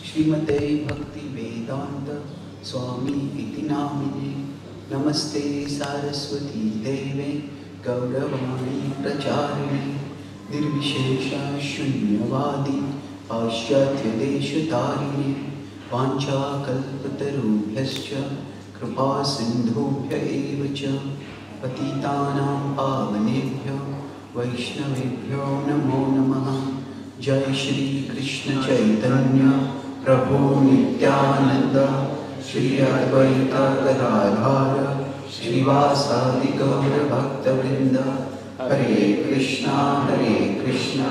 श्रीमते भक्ति वेदांत स्वामी इति नामिने नमस्ते सारस्वती देवे गौरवाणी प्रचारिणे निर्विशेष शून्यवादी पाश्चात्य देशतारिणे वाञ्छाकल्पतरुभ्यश्च कृपा सिन्धुभ्य एव च पतितानां पावनेभ्यो वैष्णवेभ्यो नमो नमः। जय श्री कृष्ण चैतन्य प्रभु नित्यानंद श्री अद्वैत गदाधर श्रीवासादि गौर भक्तवृंद। हरे कृष्णा कृष्णा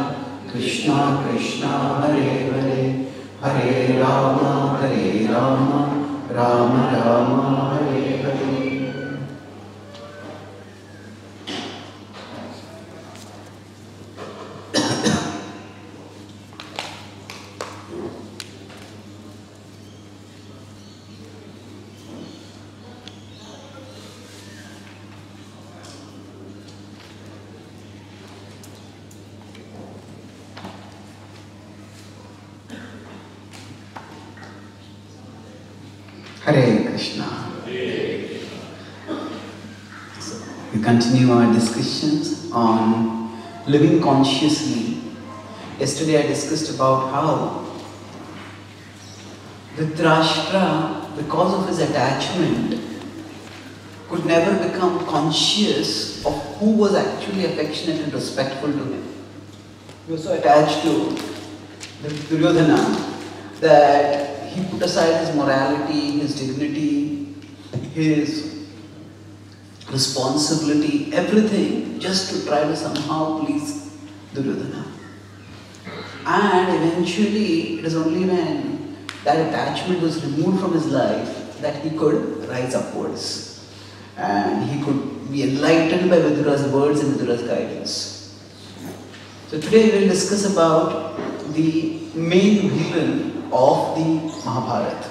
कृष्णा हरे हरे, हरे Ram Ram Ram Hare Hare. Hare Krishna. So, we continue our discussions on living consciously. Yesterday I discussed about how Dhritarashtra, because of his attachment, could never become conscious of who was actually affectionate and respectful to him. He was so attached to Duryodhana that he put aside his morality, his dignity, his responsibility, everything, just to try to somehow please Duryodhana. And eventually, it is only when that attachment was removed from his life that he could rise upwards. And he could be enlightened by Vidura's words and Vidura's guidance. So today we will discuss about the main villain of the Mahabharata.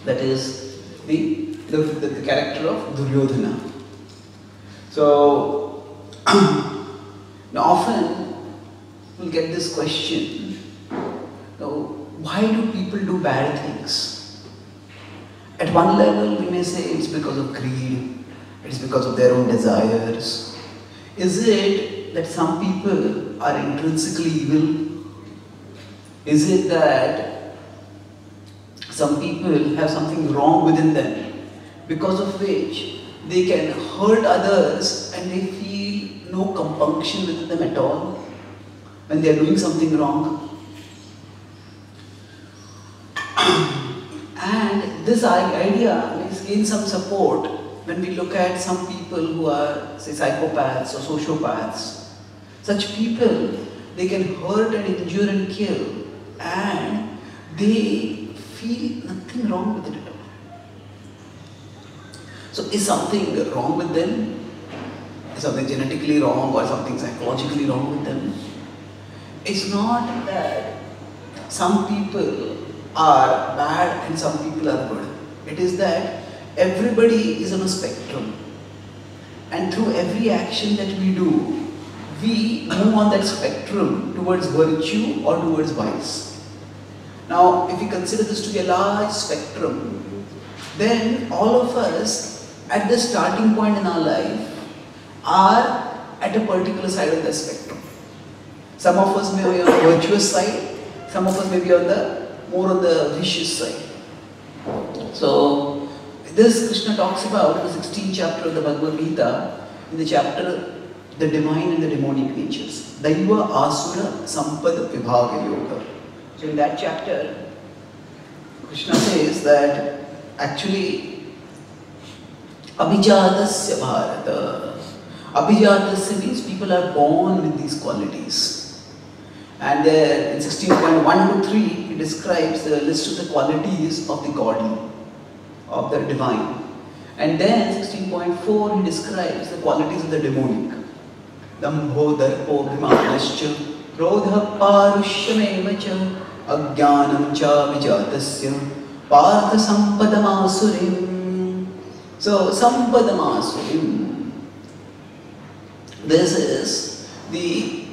That is the character of Duryodhana. So now often we'll get this question, why do people do bad things? At one level we may say it's because of greed, it's because of their own desires. Is it that some people are intrinsically evil? Is it that some people have something wrong within them, because of which they can hurt others and they feel no compunction within them at all when they are doing something wrong? And this idea may gain some support when we look at some people who are, say, psychopaths or sociopaths. Such people, they can hurt and injure and kill, and they feel nothing wrong with it at all. So is something wrong with them? Is something genetically wrong or something psychologically wrong with them? It's not that some people are bad and some people are good. It is that everybody is on a spectrum, and through every action that we do, we move on that spectrum towards virtue or towards vice. Now, if we consider this to be a large spectrum, then all of us at the starting point in our life are at a particular side of the spectrum. Some of us may be on the virtuous side, some of us may be on the more on the vicious side. So, this Krishna talks about in the 16th chapter of the Bhagavad Gita, in the chapter the divine and the demonic natures. Daiva Asura Sampad Vibhaga Yoga. So in that chapter, Krishna says that actually Abhijatasya Bharata. Abhijatasya means people are born with these qualities. And there in 16.1 to 3, he describes the list of the qualities of the godly, of the divine. And then 16.4, he describes the qualities of the demonic. Dambho darpo bhimanascha krodha parushyameva ajnanam cha vijatasya partha sampadamasurim. So sampadamasurim, this is the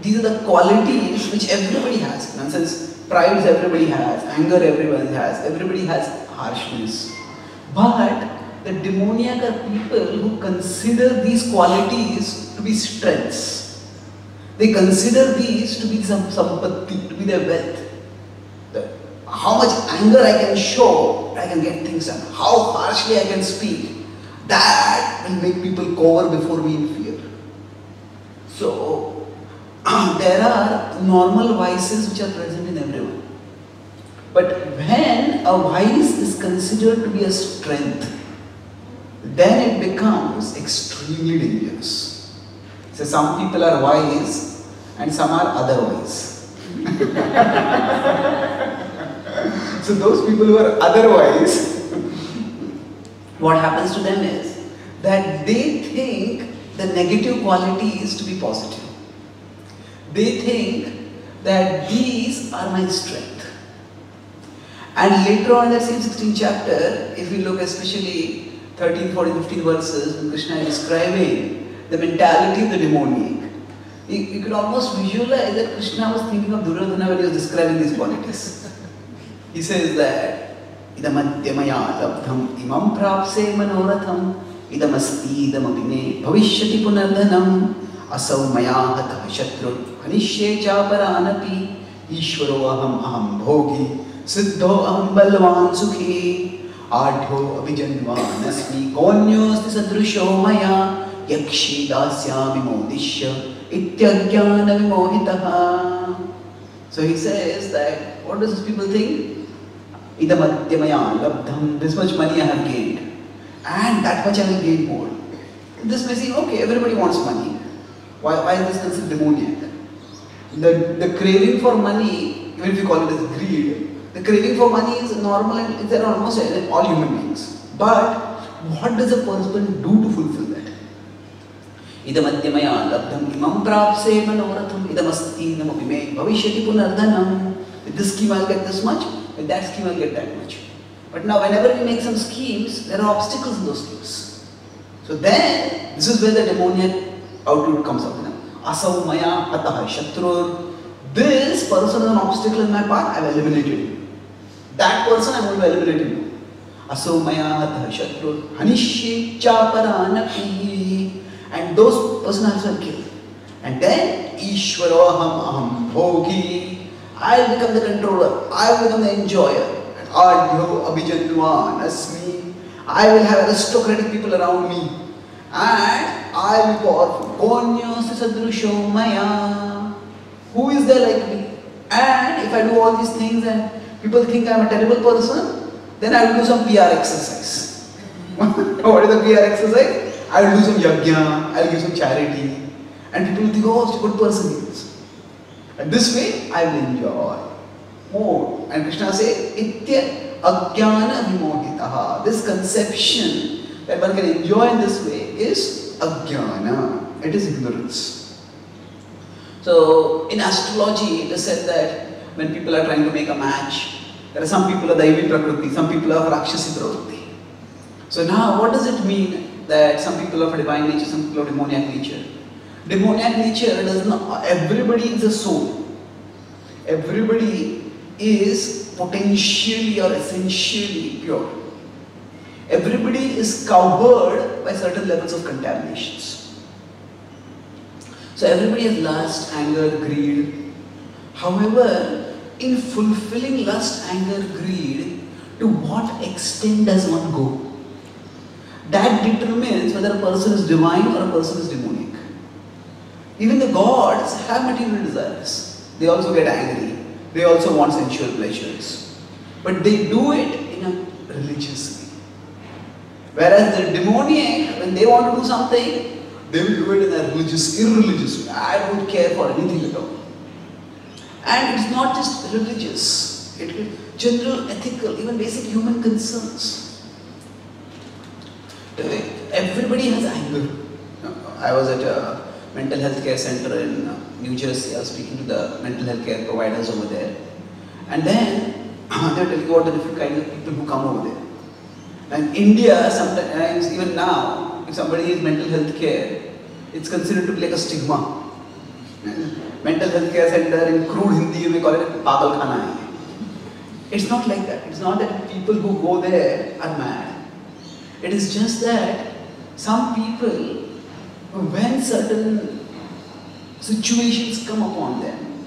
these are the qualities which everybody has. In a sense, pride everybody has, anger everybody has harshness. But the demoniac are people who consider these qualities to be strengths. They consider these to be some sampatti, to be their wealth. How much anger I can show, I can get things done. How harshly I can speak, that will make people cower before me in fear. So, there are normal vices which are present in everyone. But when a vice is considered to be a strength, then it becomes extremely dangerous. So some people are wise and some are otherwise. So those people who are otherwise, what happens to them is that they think the negative quality is to be positive. They think that these are my strength. And later on in that same 16th chapter, if we look especially 13, 14, 15 verses, when Krishna is describing the mentality of the demoniac, you could almost visualize that Krishna was thinking of Duryodhana when he was describing these qualities. He says that idamadhyamaya labdham imam prapse manoratham idamasti idamabhine bhavishyati punardhanam asau maya hatah shatru hanishye chaparanapi ishvaro aham bhogi siddho aham balvan sukhi adho abhijanvan asmi konyosti sadrusho maya yakshi dasyami modishya ityajnana vimohitaha. So he says that, what does these people think? Idamadhyamaya labdham, this much money I have gained, and that much I will gain more. This may seem, okay, everybody wants money. Why is this considered demoniac? The craving for money, even if you call it as greed, the craving for money is normal and it's there almost all human beings. But what does a person do to fulfill that? Idamadhyamaya labdham imam prapse manoratham idamasti idamabhime bhavishyati punardhanam. With this scheme I'll get this much, with that scheme I'll get that much. But now whenever we make some schemes, there are obstacles in those schemes. So then, this is where the demoniac outlook comes up. Asau maya hatah shatrur. This person is an obstacle in my path, I have eliminated him. That person I am going to eliminate him. Asau maya hatah shatrur hanishye chaparanapi. And those persons are killed. And then Ishvaro aham bhogi. I will become the controller. I will become the enjoyer. And adhyo abhijanvan asmi. I will have aristocratic people around me. And I will be powerful. Konyos sadrusho maya. Who is there like me? And if I do all these things and people think I am a terrible person, then I will do some PR exercise. What is the PR exercise? I will do some yajna, I will give some charity, and people will think, oh, it's a good person he is. And this way, I will enjoy more. And Krishna says, Itya ajnana vimohitaha. This conception that one can enjoy in this way is ajnana. It is ignorance. So, in astrology, it is said that when people are trying to make a match, there are some people of Daivi Prakriti, some people of Rakshasi Prakriti. So now, what does it mean that some people of divine nature, some people of demoniac nature? Demoniac nature does not, everybody is a soul. Everybody is potentially or essentially pure. Everybody is covered by certain levels of contaminations. So everybody has lust, anger, greed. However, in fulfilling lust, anger, greed, to what extent does one go? That determines whether a person is divine or a person is demoniac. Even the gods have material desires. They also get angry. They also want sensual pleasures. But they do it in a religious way. Whereas the demoniac, when they want to do something, they will do it in a irreligious way. I don't care for anything at all. And it's not just religious. It is general, ethical, even basic human concerns. Everybody has anger. I was at a mental health care center in New Jersey. I was speaking to the mental health care providers over there. And then they were telling you what the different kinds of people who come over there. And India, sometimes, even now, if somebody is mental health care, it's considered to be like a stigma. mental health care center, in crude Hindi we call it Pagal Khana. It's not like that. It's not that people who go there are mad. It is just that some people, when certain situations come upon them,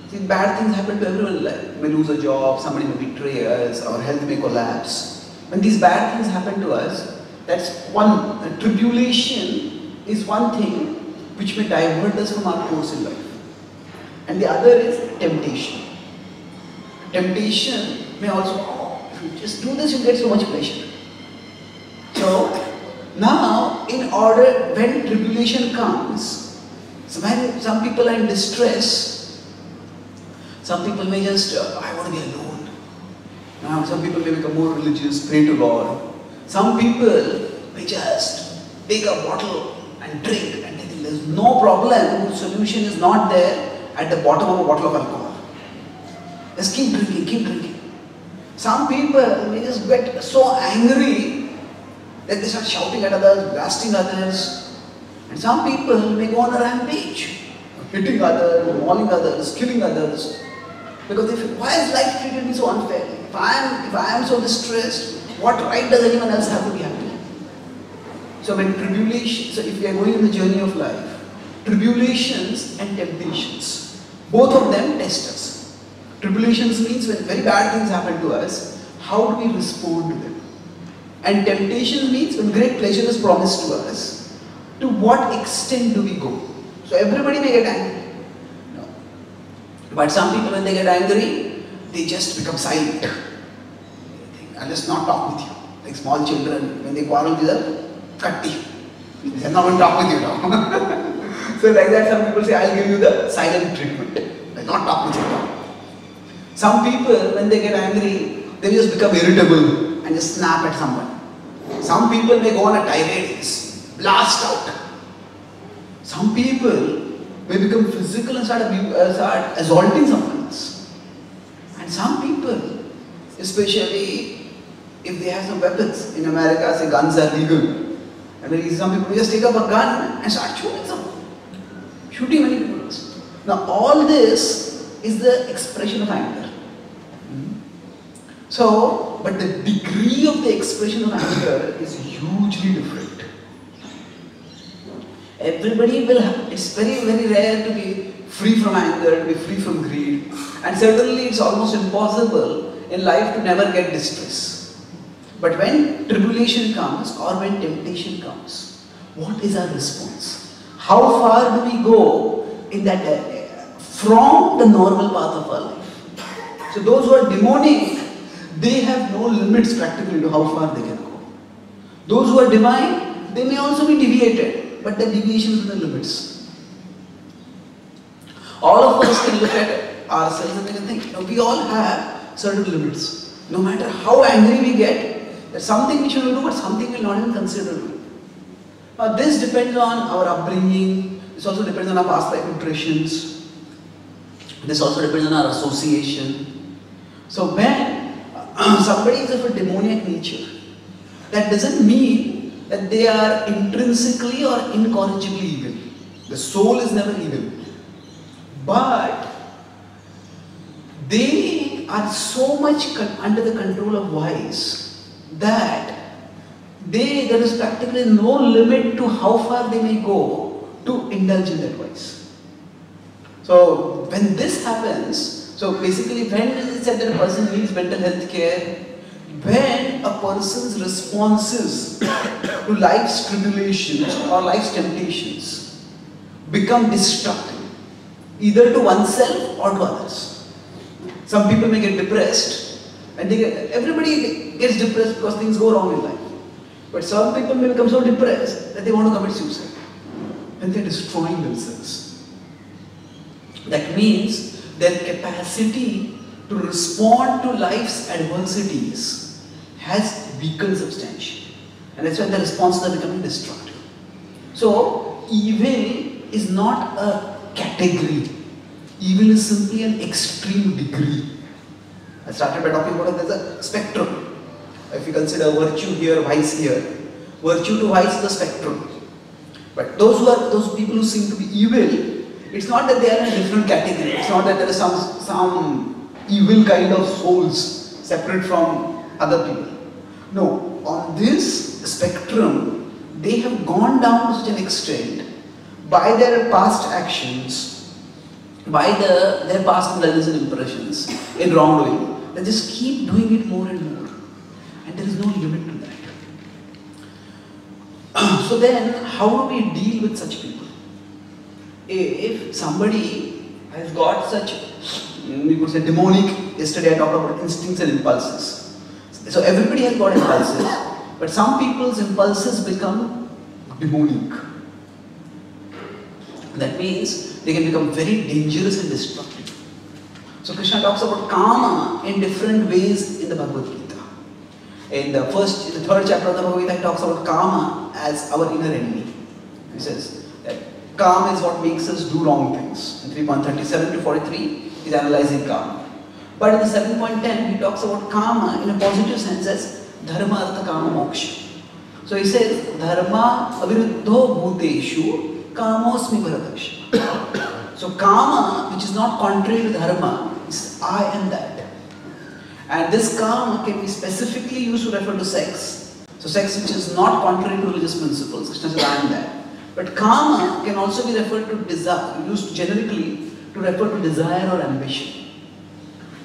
see, bad things happen to everyone. Like, may lose a job, somebody may betray us, our health may collapse. When these bad things happen to us, that's one. A tribulation is one thing which may divert us from our course in life. And the other is temptation. Temptation may also, oh, if you just do this, you get so much pleasure. So, now, in order, when tribulation comes, so when some people are in distress, some people may just, I want to be alone. Now, some people may become more religious, pray to God. Some people may just take a bottle and drink, and they think there's no problem, the solution is not there at the bottom of a bottle of alcohol. Just keep drinking, keep drinking. Some people may just get so angry that they start shouting at others, blasting others. And some people may go on a rampage, hitting others, mauling others, killing others. Because they feel, why is life treated me so unfairly? If I am so distressed, what right does anyone else have to be happy? So when tribulation, so if we are going in the journey of life, tribulations and temptations, both of them test us. Tribulations means when very bad things happen to us, how do we respond to them? And temptation means when great pleasure is promised to us, to what extent do we go? So everybody may get angry. No. But some people when they get angry, they just become silent. They think, I'll just not talk with you. Like small children, when they quarrel with them, cut teeth. They say, I'm not going to talk with you now. So like that some people say, I'll give you the silent treatment. I'll not talk with you now. Some people, when they get angry, they just become irritable and just snap at someone. Some people may go on a tirade, blast out. Some people may become physical and start assaulting someone else. And some people, especially if they have some weapons, in America, say guns are legal. And some people just take up a gun and start shooting someone. Shooting many people. Now all this is the expression of anger. So, but the degree of the expression of anger is hugely different. Everybody will have, it's very, very rare to be free from anger, to be free from greed. And certainly it's almost impossible in life to never get distress. But when tribulation comes or when temptation comes, what is our response? How far do we go in that area from the normal path of our life? So those who are demonic, they have no limits practically to how far they can go. Those who are divine, they may also be deviated, but the deviation is within limits. All of us can look at ourselves and we can think, we all have certain limits. No matter how angry we get, there's something which we will do, but something we will not even consider doing. Now this depends on our upbringing, this also depends on our past life impressions, this also depends on our association. So when somebody is of a demoniac nature, that doesn't mean that they are intrinsically or incorrigibly evil. The soul is never evil. But they are so much under the control of vice that there is practically no limit to how far they may go to indulge in that vice. So when this happens, so basically when it is said that a person needs mental health care, when a person's responses to life's tribulations or life's temptations become destructive, either to oneself or to others. Some people may get depressed, and everybody gets depressed because things go wrong in life. But some people may become so depressed that they want to commit suicide, and they're destroying themselves. That means their capacity to respond to life's adversities has weakened substantially. And that's why the responses are becoming destructive. So, evil is not a category. Evil is simply an extreme degree. I started by talking about it as a spectrum. If you consider virtue here, vice here, virtue to vice is a spectrum. But those people who seem to be evil, It's not that they are in a different category. It's not that there is some evil kind of souls separate from other people. No, on this spectrum, they have gone down to such an extent by their past actions, by their past values and impressions in wrongdoing. They just keep doing it more and more. And there is no limit to that. So then, how do we deal with such people? If somebody has got such, we could say demonic, yesterday I talked about instincts and impulses. So everybody has got impulses, but some people's impulses become demonic. That means they can become very dangerous and destructive. So Krishna talks about karma in different ways in the Bhagavad Gita. In the third chapter of the Bhagavad Gita, he talks about karma as our inner enemy. He says that karma is what makes us do wrong things. In 3.37 to 43, he is analyzing karma. But in the 7.10, he talks about karma in a positive sense as dharma, artha, kama, moksha. So he says, dharma aviruddho bhuteshu kamosmi bharataksha. So karma, which is not contrary to dharma, is I am that. And this karma can be specifically used to refer to sex. So sex which is not contrary to religious principles, Krishna says I am that. But karma can also be referred to desire, used generically to refer to desire or ambition.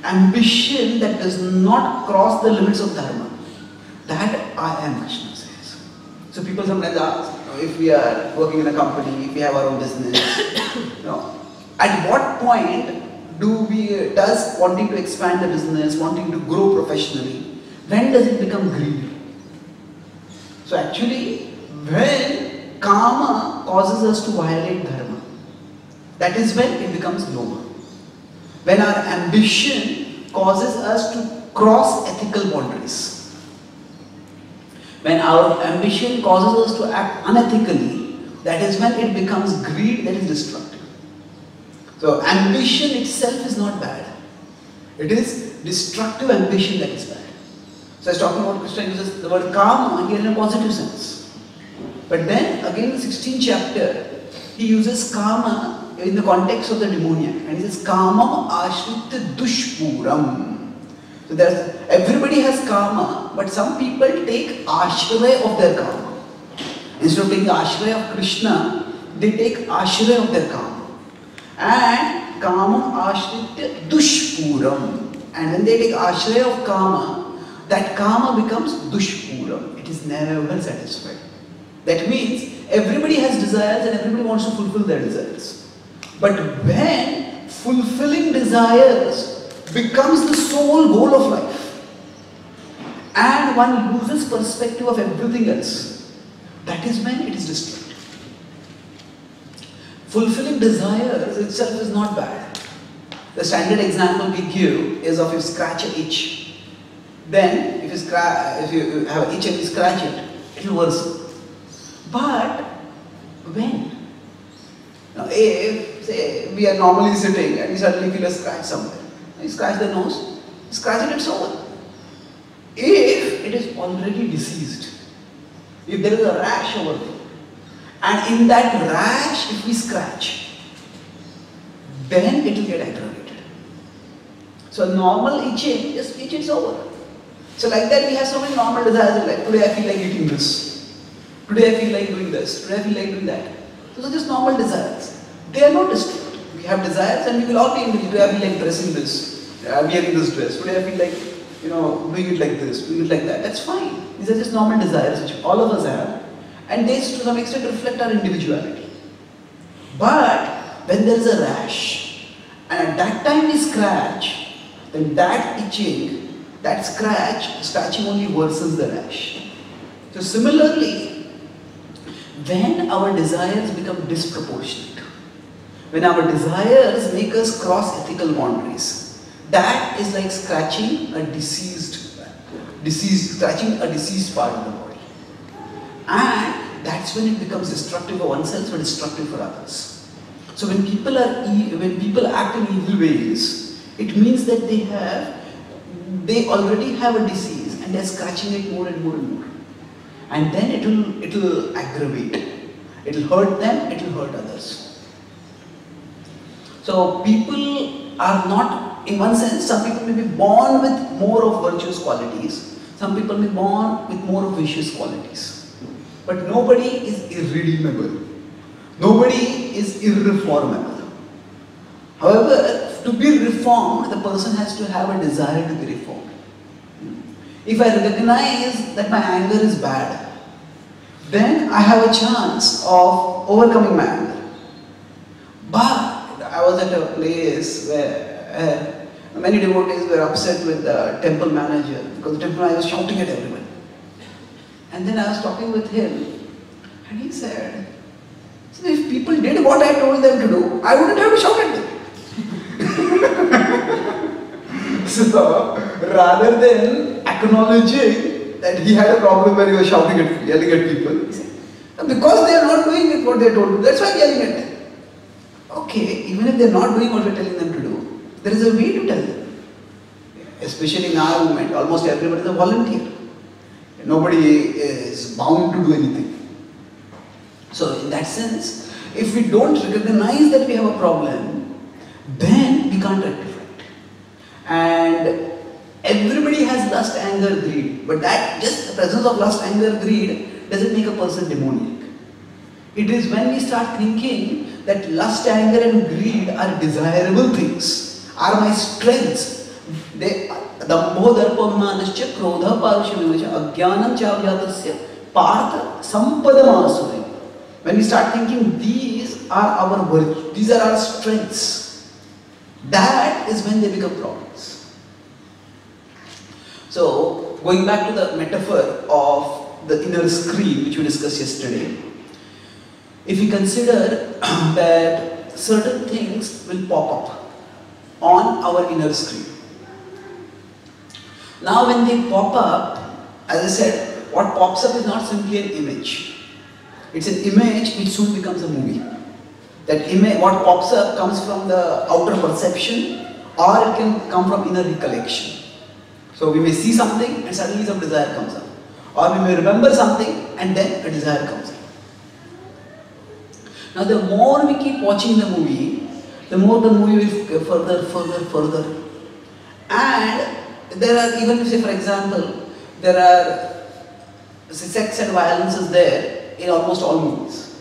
Ambition that does not cross the limits of dharma. That I am, Krishna says. So people sometimes ask, if we are working in a company, if we have our own business, at what point does wanting to expand the business, wanting to grow professionally, when does it become greed? So actually, when karma causes us to violate dharma, that is when it becomes lower. When our ambition causes us to cross ethical boundaries. When our ambition causes us to act unethically, that is when it becomes greed that is destructive. So ambition itself is not bad. It is destructive ambition that is bad. So I was talking about Krishna uses the word karma here in a positive sense. But then again in the 16th chapter, he uses karma in the context of the demoniac. And he says kamam ashrit dushpuram. So everybody has karma, but some people take ashray of their karma. Instead of taking ashray of Krishna, they take ashray of their karma. And kamam ashrit dushpuram. And when they take ashray of karma, that karma becomes dushpuram. It is never satisfied. That means everybody has desires and everybody wants to fulfill their desires. But when fulfilling desires becomes the sole goal of life and one loses perspective of everything else, that is when it is destructive. Fulfilling desires itself is not bad. The standard example we give is of if you scratch an itch. Then if you have an itch and you scratch it, it will worsen. But when? Now, if say we are normally sitting and we suddenly feel a scratch somewhere, you scratch the nose, you scratch it, it's over. If it is already diseased, if there is a rash over there, and in that rash if we scratch, then it will get aggravated. So normal itching, just itch, it's over. So like that we have so many normal desires, like today I feel like eating this, today I feel like doing this, today I feel like doing that. So those are just normal desires. They are not destructive. We have desires and we will all be in today I feel like dressing this, wearing this dress, today I feel like doing it like this, doing it like that. That's fine. These are just normal desires which all of us have, and they to some extent reflect our individuality. But when there is a rash and at that time we scratch, then that itching, that scratching only worsens the rash. So similarly, when our desires become disproportionate, when our desires make us cross ethical boundaries, that is like scratching a diseased part of the body. And that's when it becomes destructive for oneself or destructive for others. So when people act in evil ways, it means that they already have a disease and they're scratching it more and more and more. And then it will aggravate. It will hurt them, it will hurt others. So people are not, in one sense, some people may be born with more of virtuous qualities, some people may be born with more of vicious qualities. But nobody is irredeemable. Nobody is irreformable. However, to be reformed, the person has to have a desire to be reformed. If I recognize that my anger is bad, then I have a chance of overcoming my anger. But I was at a place where many devotees were upset with the temple manager because the temple manager was shouting at everyone. And then I was talking with him and he said, so if people did what I told them to do, I wouldn't have to shout at them. So rather than acknowledging that he had a problem where he was shouting at, yelling at people, he said, because they are not doing what they are told to do, that's why I am yelling at them. Okay, even if they are not doing what we are telling them to do, there is a way to tell them. Especially in our movement, almost everybody is a volunteer. Nobody is bound to do anything. So in that sense, if we don't recognize that we have a problem, then we can't rectify it. And everybody has lust, anger, greed. But that, just the presence of lust, anger, greed doesn't make a person demoniac. It is when we start thinking that lust, anger and greed are desirable things, are my strengths. They Dambho darpamanascha krodha parushamivascha ajnanam chavyatasya partha sampadam. When we start thinking these are our virtues, these are our strengths, that is when they become problems. So, going back to the metaphor of the inner screen which we discussed yesterday, if we consider that certain things will pop up on our inner screen. Now when they pop up, as I said, what pops up is not simply an image. It's an image which soon becomes a movie. That image, what pops up comes from the outer perception or it can come from inner recollection. So we may see something and suddenly some desire comes up. Or we may remember something and then a desire comes up. Now the more we keep watching the movie, the more the movie will go further. And there are, even say for example, there are sex and violence is there in almost all movies.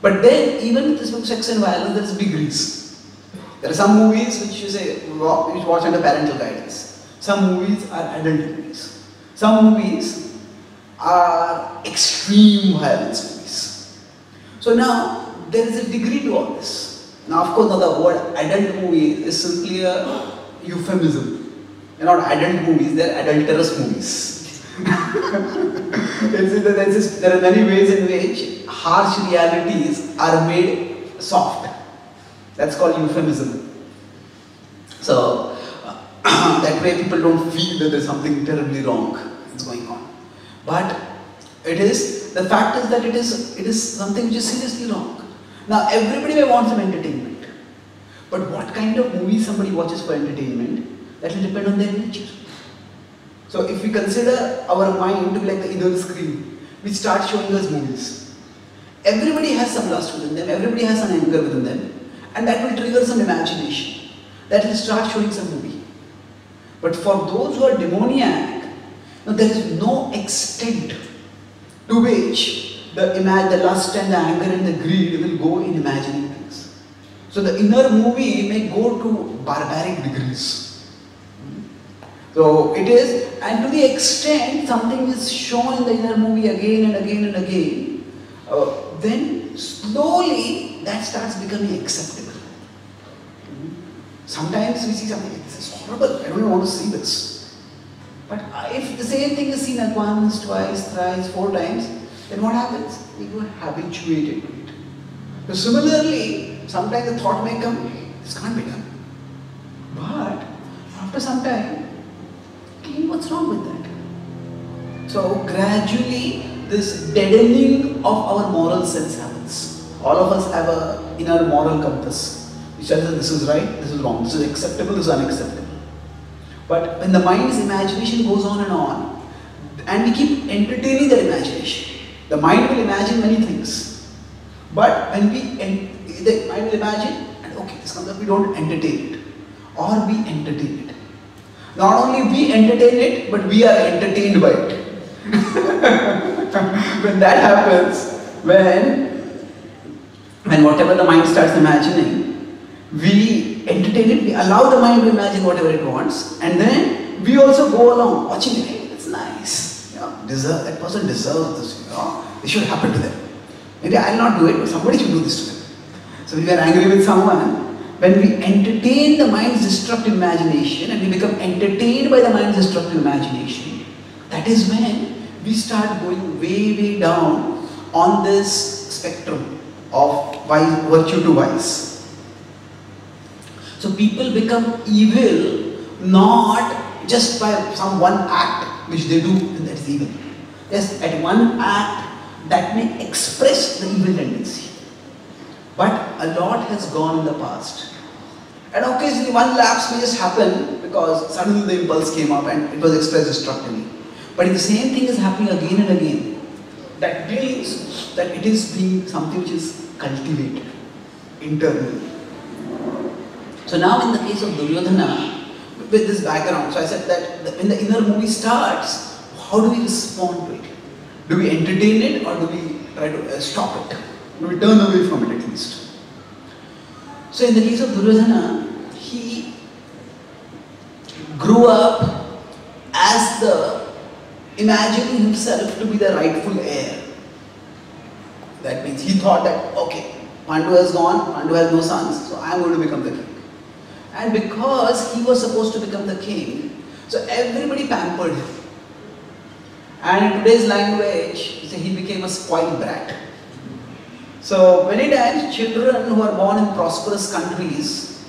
But then even with respect to sex and violence, there is degrees. There are some movies which you say, you watch under parental guidance. Some movies are adult movies. Some movies are extreme violence movies. So now, there is a degree to all this. Now of course, now the word adult movie is simply a euphemism. They're not adult movies, they're adulterous movies. There are many ways in which harsh realities are made soft. That's called euphemism. So, that way people don't feel that there's something terribly wrong that's going on. But the fact is that it is something which is seriously wrong. Now everybody may want some entertainment. But what kind of movie somebody watches for entertainment, that will depend on their nature. So if we consider our mind to be like the inner screen, which starts showing us movies. Everybody has some lust within them, everybody has some anger within them, and that will trigger some imagination. That will start showing some movie. But for those who are demoniac, there is no extent to which the lust and the anger and the greed will go in imagining things. So the inner movie may go to barbaric degrees. So it is, and to the extent something is shown in the inner movie again and again and again, then slowly that starts becoming acceptable. Sometimes we see something like this is horrible, I don't even want to see this. But if the same thing is seen at once, twice, thrice, 4 times, then what happens? We go habituated to it. So similarly, sometimes the thought may come, this can't be done. But after some time, what's wrong with that? So gradually, this deadening of our moral sense happens. All of us have an inner moral compass, which tells us this is right, this is wrong, this is acceptable, this is unacceptable. But when the mind's imagination goes on, and we keep entertaining that imagination, the mind will imagine many things. But when the mind will imagine, and okay, This comes up, we don't entertain it. Or we entertain it. Not only we entertain it, but we are entertained by it. When that happens, when whatever the mind starts imagining, we entertain it, we allow the mind to imagine whatever it wants, and then we also go along watching it. Hey, it's nice. That person deserves this. It should happen to them. Maybe I'll not do it, but somebody should do this to them. So if we are angry with someone, when we entertain the mind's destructive imagination and we become entertained by the mind's destructive imagination, that is when we start going way, way down on this spectrum of virtue to vice. So people become evil not just by some one act which they do and that is evil. Yes, at one act that may express the evil tendency. But a lot has gone in the past. And occasionally one lapse may just happen because suddenly the impulse came up and it was expressed destructively. But if the same thing is happening again and again, that means that it is being something which is cultivated internally. So now in the case of Duryodhana, with this background, so I said that when the inner movie starts, how do we respond to it? Do we entertain it or do we try to stop it? Do we turn away from it at least? So in the case of Duryodhana, he grew up as imagining himself to be the rightful heir. That means he thought that, okay, Pandu has gone, Pandu has no sons, so I am going to become the king. And because he was supposed to become the king, so everybody pampered him. And in today's language, he became a spoiled brat. So many times children who are born in prosperous countries,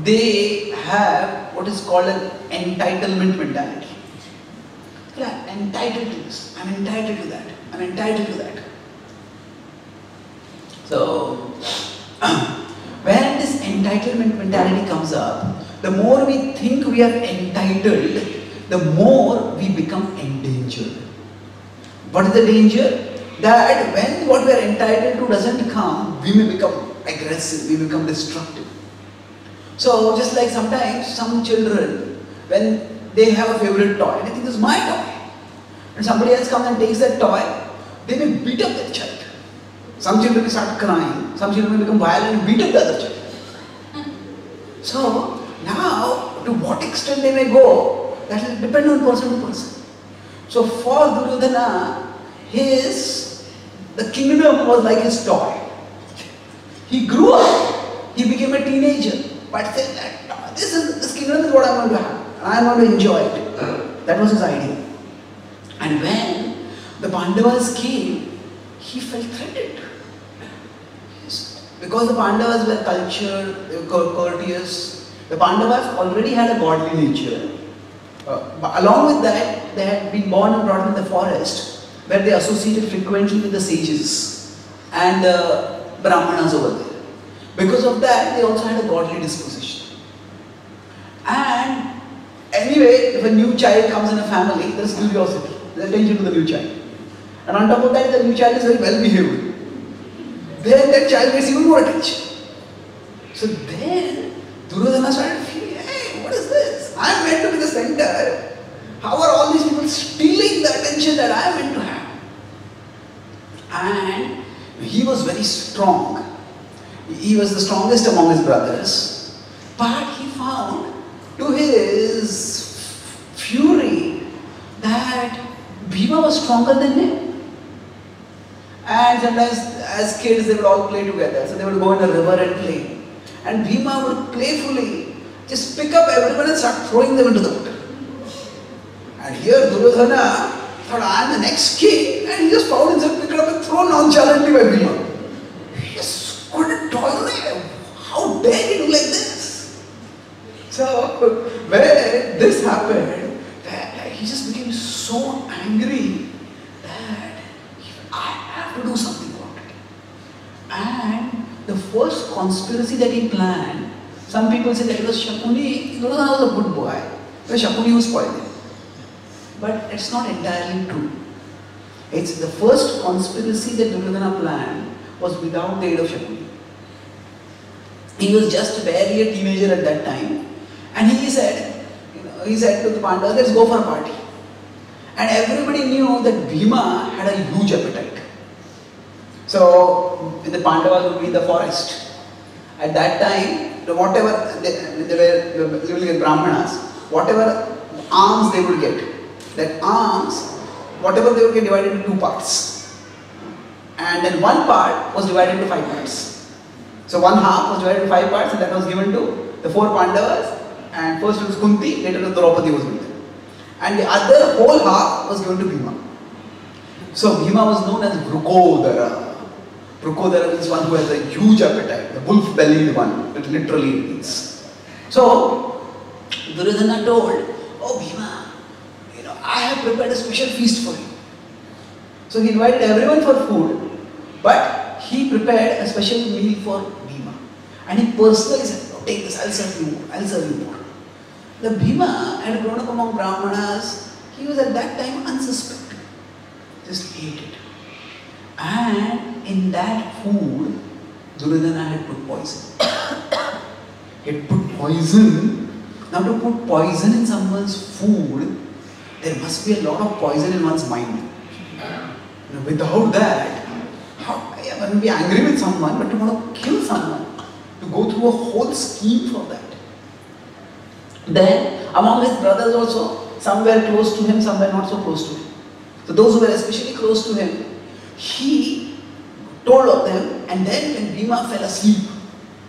they have what is called an entitlement mentality. Yeah, entitled to this, I'm entitled to that, I'm entitled to that. So when this entitlement mentality comes up, the more we think we are entitled, the more we become endangered. What is the danger? That when what we are entitled to doesn't come, we may become aggressive, we become destructive. So just like sometimes some children, when they have a favorite toy, they think this is my toy, and somebody else comes and takes that toy, they may beat up that child. Some children may start crying, some children may become violent and beat up the other child. So now, to what extent they may go, that will depend on person to person. So for Duryodhana, the kingdom was like his toy. He grew up, he became a teenager, but said that this kingdom is what I am going to have, and I am going to enjoy it. That was his idea. And when the Pandavas came, he felt threatened. Because the Pandavas were cultured, they were courteous, the Pandavas already had a godly nature. Along with that, they had been born and brought up in the forest, where they associated frequently with the sages and the Brahmanas over there. Because of that, they also had a godly disposition. And anyway, if a new child comes in a family, there is curiosity, there is attention to the new child. And on top of that, the new child is very well behaved. Then that child gets even more attention. So then, Duryodhana started feeling, hey, what is this? I am meant to be the center. How are all these people stealing the attention that I am meant to have? And he was very strong. He was the strongest among his brothers. But he found, to his fury, that Bhima was stronger than him. And sometimes as kids they would all play together. So they would go in a river and play. And Bhima would playfully just pick up everyone and start throwing them into the water. And here Duryodhana thought, I am the next king, and he just found himself picked up and thrown nonchalantly by Bhima. He just couldn't tolerate. How dare he do like this? So when this happened, he just became so angry that I have to do something about it. And the first conspiracy that he planned, some people say that it was Shakuni. Duryodhana was a good boy. It was Shakuni who spoiled him. But it's not entirely true. It's the first conspiracy that Duryodhana planned was without the aid of Shakuni. He was just barely a teenager at that time, and he said, he said to the Pandavas, let's go for a party. And everybody knew that Bhima had a huge appetite. So the Pandavas would be in the forest. At that time, whatever they were living in Brahmanas, whatever alms they would get, that alms, whatever they would get divided into two parts. And then one part was divided into 5 parts. So one half was divided into 5 parts, and that was given to the 4 Pandavas. And first it was Kunti, later it was Draupadi was with them. And the other whole half was given to Bhima. So Bhima was known as Vrukodara. Vrukodara means one who has a huge appetite, the wolf-bellied one, it literally means. So Duryodhana told, oh Bhima, I have prepared a special feast for you. So he invited everyone for food, but he prepared a special meal for Bhima. And he personally said, oh, take this, I'll serve you more. The Bhima had grown up among Brahmanas. He was at that time unsuspecting, just ate it. And in that food, Duryodhana had put poison. He had put poison. Now to put poison in someone's food, there must be a lot of poison in one's mind. Without that, one will be angry with someone, but to want to kill someone, to go through a whole scheme for that. Then, among his brothers also, some were close to him, some were not so close to him. So those who were especially close to him, he told of them, and then when Bhima fell asleep,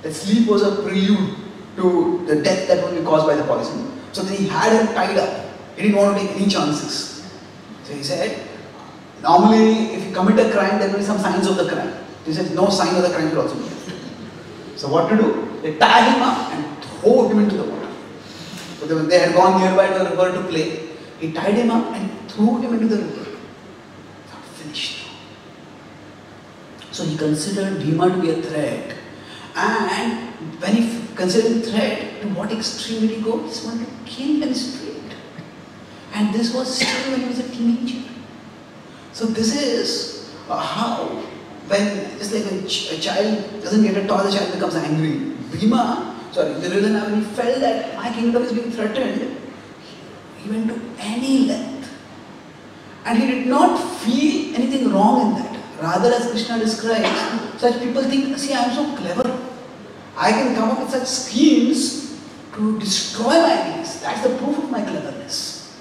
that sleep was a prelude to the death that would be caused by the poison. So then he had him tied up. He didn't want to take any chances. So he said, normally if you commit a crime, there will be some signs of the crime. He said, no sign of the crime will also be left. So what to do? They tie him up and throw him into the water. So they had gone nearby to the river to play. He tied him up and threw him into the river. Not finished. So he considered Bhima to be a threat. And when he considered the threat, to what extreme did he go? He just wanted to kill him straight. And this was still when he was a teenager. So this is how, when, just like when a child doesn't get a toy, the child becomes angry. Duryodhana, when he felt that my kingdom is being threatened, he went to any length. And he did not feel anything wrong in that. Rather, as Krishna describes, such people think, see, I am so clever. I can come up with such schemes to destroy my enemies. That's the proof of my cleverness.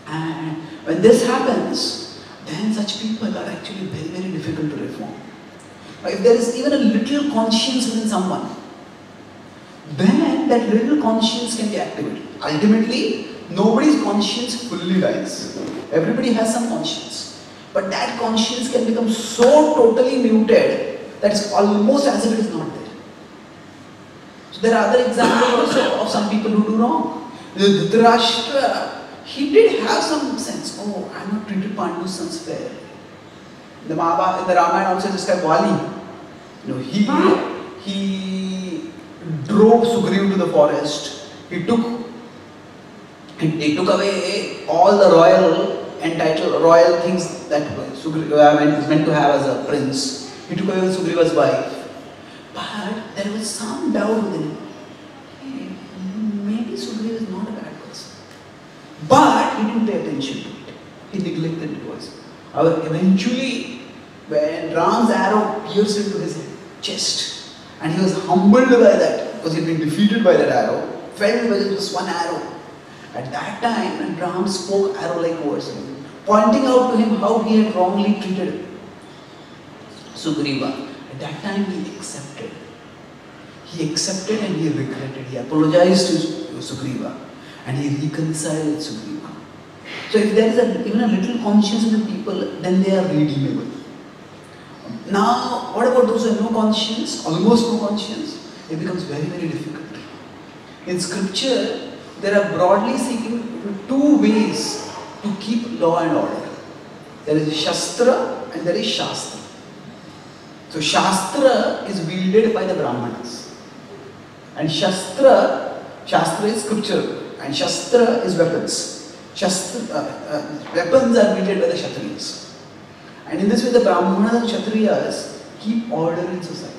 And when this happens, then such people are actually very, very difficult to reform. If there is even a little conscience within someone, then that little conscience can be activated. Ultimately, nobody's conscience fully dies. Everybody has some conscience. But that conscience can become so totally muted that it's almost as if it is not there. So there are other examples also of some people who do wrong. Dhritarashtra, he did have some sense, oh, I am not treated Pandu's sons fair. The Ramayana also described Vali. He drove Sugriva to the forest. He took away all the royal things that Sugriva was meant to have as a prince. He took away Sugriva's wife. But there was some doubt within him. Hey, maybe Sugriva is not a bad person. But he didn't pay attention to it. He neglected it also. Eventually, when Ram's arrow pierced into his chest, and he was humbled by that, because he had been defeated by that arrow, felt by just one arrow. At that time, when Ram spoke arrow-like words, pointing out to him how he had wrongly treated Sugriva, at that time he accepted. He accepted and he regretted. He apologized to Sugriva and he reconciled with Sugriva. So if there is even a little conscience in the people, then they are redeemable. Now, what about those who have no conscience, almost no conscience? It becomes very, very difficult. In scripture, there are broadly speaking 2 ways to keep law and order. There is Shastra and there is Shastra. So Shastra is wielded by the Brahmanas. And Shastra is scripture and Shastra is weapons. Weapons are wielded by the Kshatriyas. And in this way the Brahmanas and Kshatriyas keep order in society.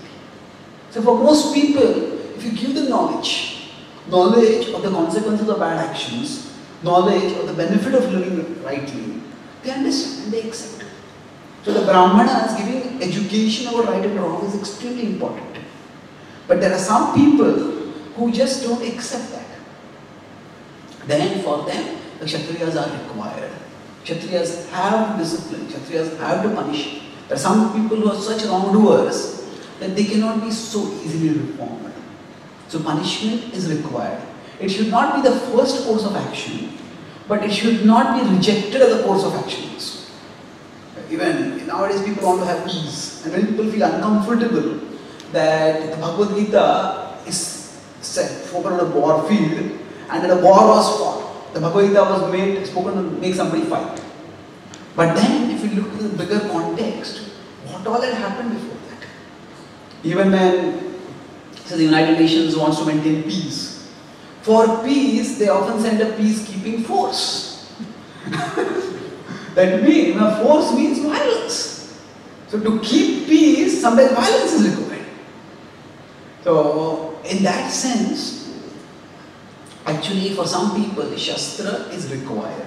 So for most people, if you give them knowledge of the consequences of bad actions, knowledge of the benefit of living rightly, they understand and they accept. So the Brahmanas giving education about right and wrong is extremely important. But there are some people who just don't accept that. Then for them, the Kshatriyas are required. Kshatriyas have discipline, Kshatriyas have to punish. There are some people who are such wrongdoers that they cannot be so easily reformed. So punishment is required. It should not be the first course of action, but it should not be rejected as a course of action. Even nowadays people want to have peace, and when people feel uncomfortable that the Bhagavad Gita is spoken on a war field and that a war was fought. The Bhagavad Gita was spoken to make somebody fight. But then if you look at the bigger context, what all had happened before that? Even when the United Nations wants to maintain peace, for peace they often send a peacekeeping force. That means, force means violence. So to keep peace, sometimes violence is required. So in that sense, actually for some people, Shastra is required.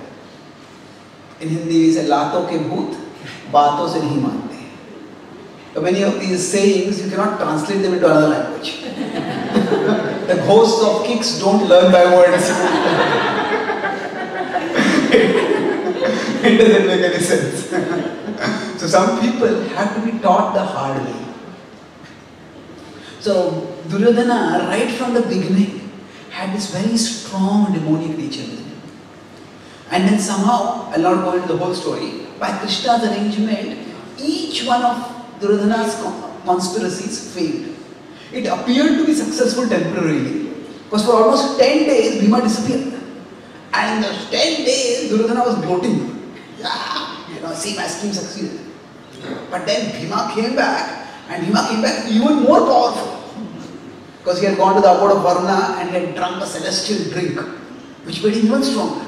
In Hindi we say, Lato ke bhoot, baaton se nahi mante. So many of these sayings, you cannot translate them into another language. The ghosts of kicks don't learn by words. It doesn't make any sense. So some people have to be taught the hard way. So Duryodhana, right from the beginning, had this very strong demonic nature within him. And then somehow, I'll not go into the whole story, by Krishna's arrangement, each one of Duryodhana's conspiracies failed. It appeared to be successful temporarily, because for almost 10 days, Bhima disappeared. And in those 10 days, Duryodhana was gloating. Yeah, see, my scheme succeeded. But then Bhima came back, and Bhima came back even more powerful. Because he had gone to the abode of Varna and he had drunk a celestial drink, which made him even stronger.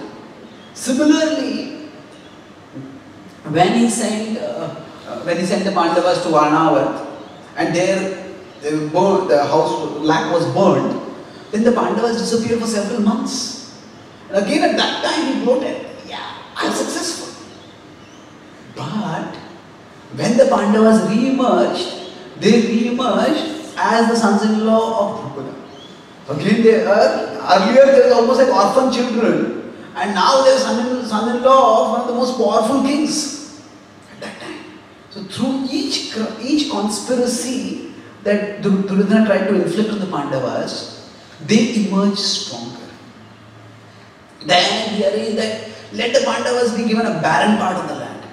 Similarly, when he sent the Pandavas to Varnavat, and there they were burned, the house was burned, then the Pandavas disappeared for several months. And again at that time he gloated, yeah, I'm successful. But when the Pandavas re-emerged, they re-emerged as the sons-in-law of Drupada. Again, earlier they were almost like orphan children, and now they are son-in-law of one of the most powerful kings at that time. So through each conspiracy that Duryodhana tried to inflict on the Pandavas, they emerged stronger. Then he arranged that let the Pandavas be given a barren part of the land.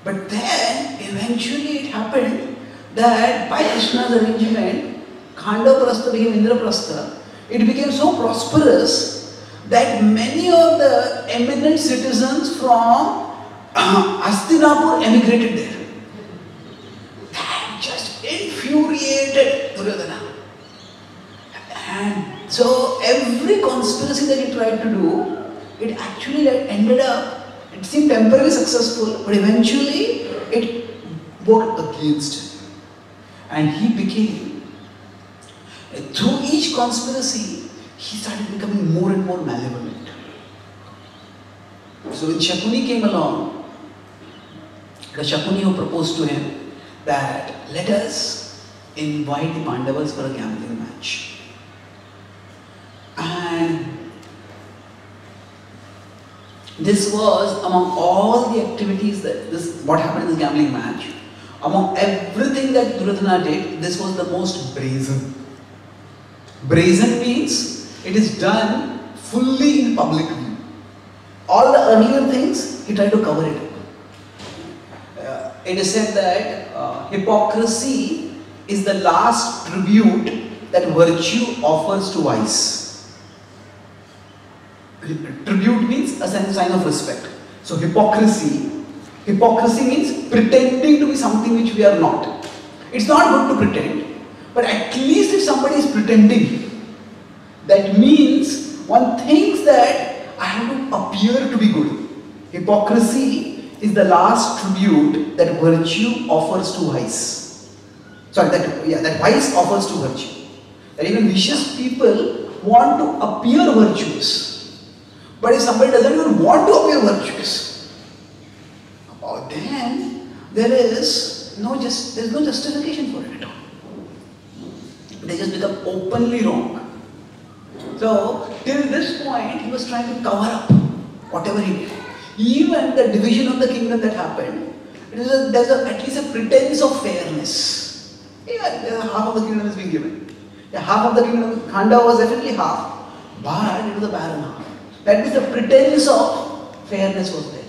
But then eventually it happened that by Krishna's arrangement, Khandaprastha became Indraprastha. It became so prosperous that many of the eminent citizens from Hastinapur emigrated there. That just infuriated Duryodhana. And so every conspiracy that he tried to do, it actually ended up, it seemed temporarily successful, but eventually it worked against him. And he became, through each conspiracy, he started becoming more and more malevolent. So when Shakuni came along, the Shakuni who proposed to him that let us invite the Pandavas for a gambling match. And this was among all the activities what happened in this gambling match. Among everything that Duryodhana did, this was the most brazen. Brazen means it is done fully in public view. All the earlier things, he tried to cover it up. It is said that hypocrisy is the last tribute that virtue offers to vice. Tribute means a sign of respect. So hypocrisy means pretending to be something which we are not. It's not good to pretend, but at least if somebody is pretending, that means one thinks that I have to appear to be good. Hypocrisy is the last tribute that virtue offers to vice. Sorry, that vice offers to virtue. That even vicious people want to appear virtuous. But if somebody doesn't even want to appear virtuous, then there is no justification for it. They just become openly wrong. So, till this point, he was trying to cover up whatever he did. Even the division of the kingdom that happened, there's at least a pretense of fairness. Yeah, half of the kingdom is being given. Yeah, half of the kingdom, Khanda was definitely half, but it was a barren half. That means the pretense of fairness was there.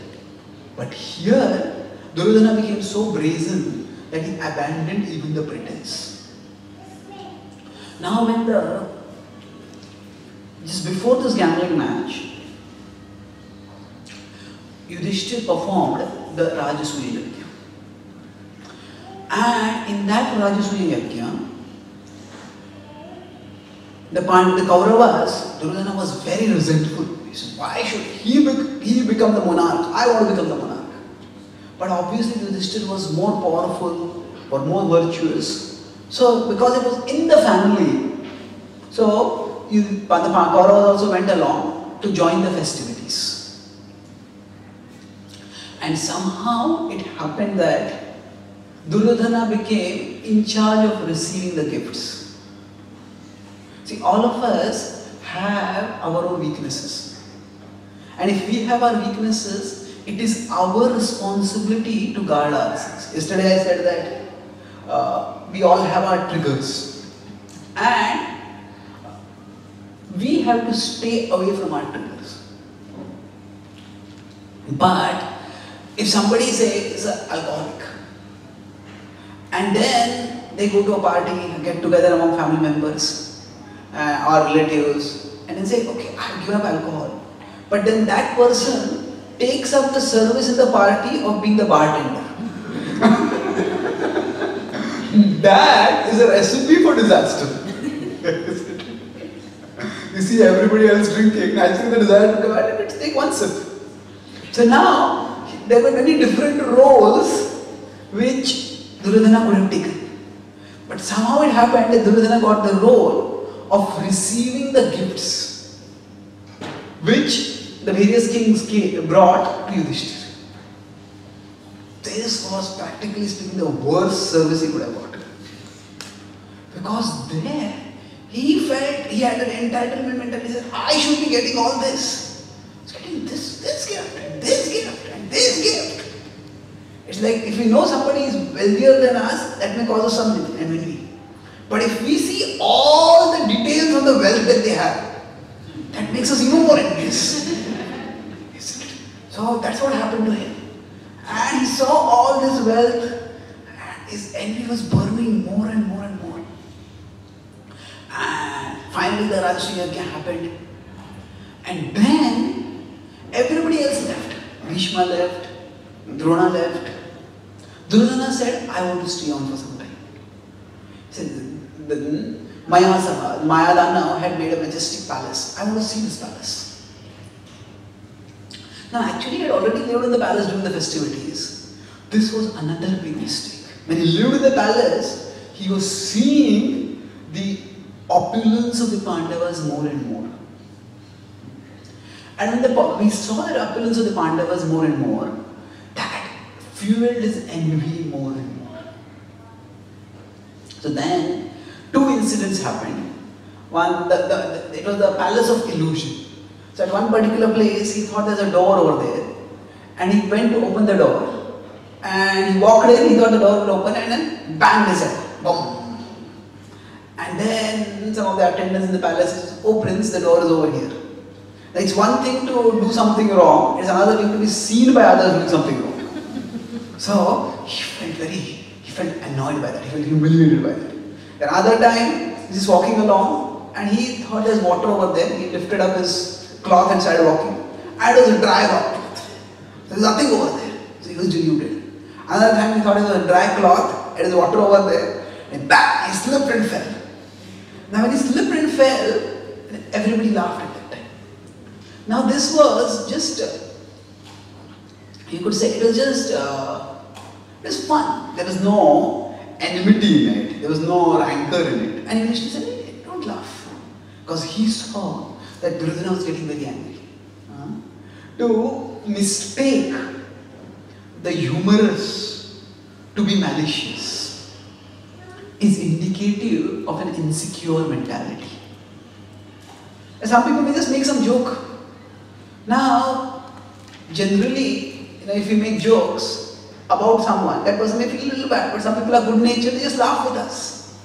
But here, Duryodhana became so brazen that he abandoned even the pretense. Now when just before this gambling match, Yudhishthir performed the Rajasuya Yajna. And in that Rajasuya Yajna, the Kauravas, Duryodhana was very resentful. He said, why should he become the monarch? I want to become the monarch. But obviously Yudhishthir was more powerful or more virtuous. So because it was in the family, so the Kauravas also went along to join the festivities. And somehow it happened that Duryodhana became in charge of receiving the gifts. See, all of us have our own weaknesses. And if we have our weaknesses, it is our responsibility to guard ourselves. Yesterday I said that we all have our triggers. And we have to stay away from our triggers. But if somebody is an alcoholic, and then they go to a party, get together among family members or relatives, and then say, okay, I've given up alcohol. But then that person takes up the service in the party of being the bartender. That is a recipe for disaster. You see everybody else drinking, naturally the desire to go out and take one sip. So now, there were many different roles which Duryodhana could have taken. But somehow it happened that Duryodhana got the role of receiving the gifts which the various kings brought to Yudhishthira. This was practically speaking the worst service he could have got. Because there, he felt he had an entitlement mentality. He said, I should be getting all this. He's getting this gift, and this gift, and this gift. It's like if we know somebody is wealthier than us, that may cause us some envy. But if we see all the details of the wealth that they have, that makes us even more envious. So that's what happened to him. And he saw all this wealth, and his envy was burning more and more and more. And finally the Rajasuya Yajna happened. And then everybody else left. Bhishma left, Drona left. Duryodhana said, I want to stay on for some time. He said, Mayadana had made a majestic palace. I want to see this palace. Now actually he had already lived in the palace during the festivities. This was another big mistake. When he lived in the palace, he was seeing the opulence of the Pandavas more and more. And when we saw that opulence of the Pandavas more and more, that fueled his envy more and more. So then, two incidents happened. One, it was the palace of illusion. So at one particular place, he thought there's a door over there. And he went to open the door. And he walked in, he thought the door would open, and then banged his head. Boom. And then some of the attendants in the palace said, oh Prince, the door is over here. Now, it's one thing to do something wrong, it's another thing to be seen by others doing something wrong. So he felt annoyed by that, he felt humiliated by that. Another time, he's just walking along and he thought there's water over there. He lifted up his cloth and started walking. And it was a dry cloth. There's nothing over there. So he was deluded. Another time he thought it was a dry cloth, there is water over there. And bang, he slipped and fell. Now when he slipped and fell, everybody laughed at that time. Now this was just, you could say it was just, it was fun. There was no enmity in it. There was no rancor in it. And Yudhishthira said, hey, don't laugh. Because he saw that Duryodhana was getting very angry. To mistake the humorous to be malicious is indicative of an insecure mentality. And some people may just make some joke. Now, generally, if you make jokes about someone, that person may feel a little bad, but some people are good natured, they just laugh with us.